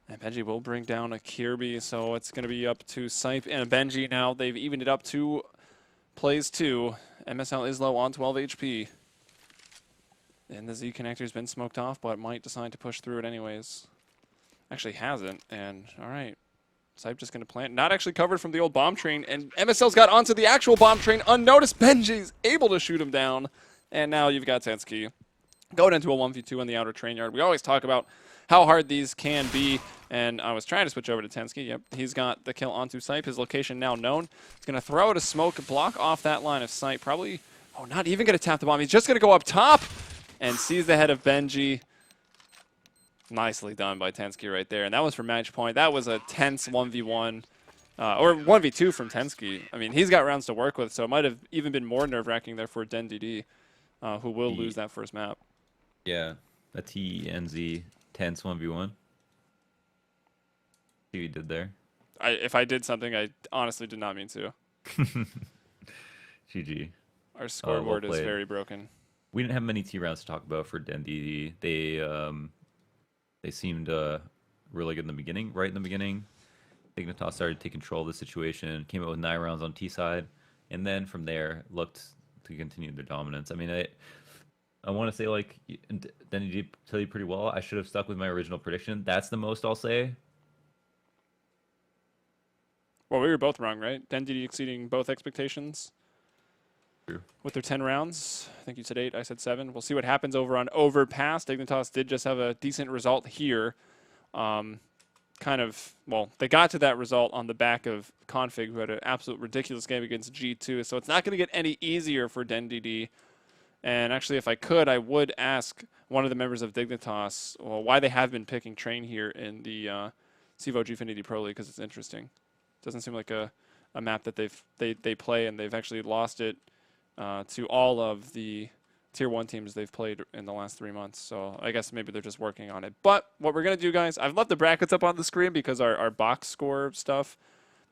And Benji will bring down a Kirby, so it's going to be up to Sipe and Benji now. They've evened it up to plays 2. MSL is low on 12 HP. And the Z connector's been smoked off, but might decide to push through it anyways. Actually hasn't, and alright. Sipe just going to plant. Not actually covered from the old bomb train, and MSL's got onto the actual bomb train unnoticed. Benji's able to shoot him down, and now you've got Tensky going into a 1v2 in the outer train yard. We always talk about how hard these can be, and I was trying to switch over to Tensky. Yep, he's got the kill onto Sipe. His location now known. He's going to throw out a smoke, block off that line of sight. Probably, oh, not even going to tap the bomb. He's just going to go up top and sees the head of Benji. Nicely done by Tensky right there. And that was for match point. That was a tense 1v1. Or 1v2 from Tensky. I mean, he's got rounds to work with, so it might have even been more nerve-wracking there for DenDD, who will lose that first map. Yeah, a TNZ tense 1v1. See what you did there. If I did something, I honestly did not mean to. GG. Our scoreboard well is played. very broken. We didn't have many T rounds to talk about for DenDD. They seemed really good in the beginning. Right in the beginning, Dignitas started to take control of the situation, came out with 9 rounds on T side, and then from there looked to continue their dominance. I mean, I want to say like DenDD played pretty well. I should have stuck with my original prediction. That's the most I'll say. Well, we were both wrong, right? DenDD exceeding both expectations. True. With their 10 rounds. I think you said 8, I said 7. We'll see what happens over on Overpass. Dignitas did just have a decent result here. Well, they got to that result on the back of Config, who had an absolute ridiculous game against G2, so it's not going to get any easier for DenDD. And actually, if I could, I would ask one of the members of Dignitas why they have been picking Train here in the CEVO GFINITY Pro League, because it's interesting. Doesn't seem like a map that they play, and they've actually lost it to all of the Tier 1 teams they've played in the last 3 months. So I guess maybe they're just working on it. But what we're going to do, guys, I've left the brackets up on the screen because our box score stuff,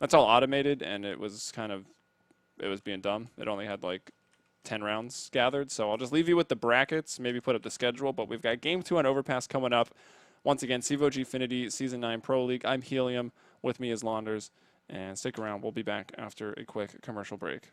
that's all automated, and it was being dumb. It only had like 10 rounds gathered. So I'll just leave you with the brackets, maybe put up the schedule. But we've got Game 2 on Overpass coming up. Once again, CEVO GFINITY Season 9 Pro League. I'm Helium. With me is Launders. And stick around. We'll be back after a quick commercial break.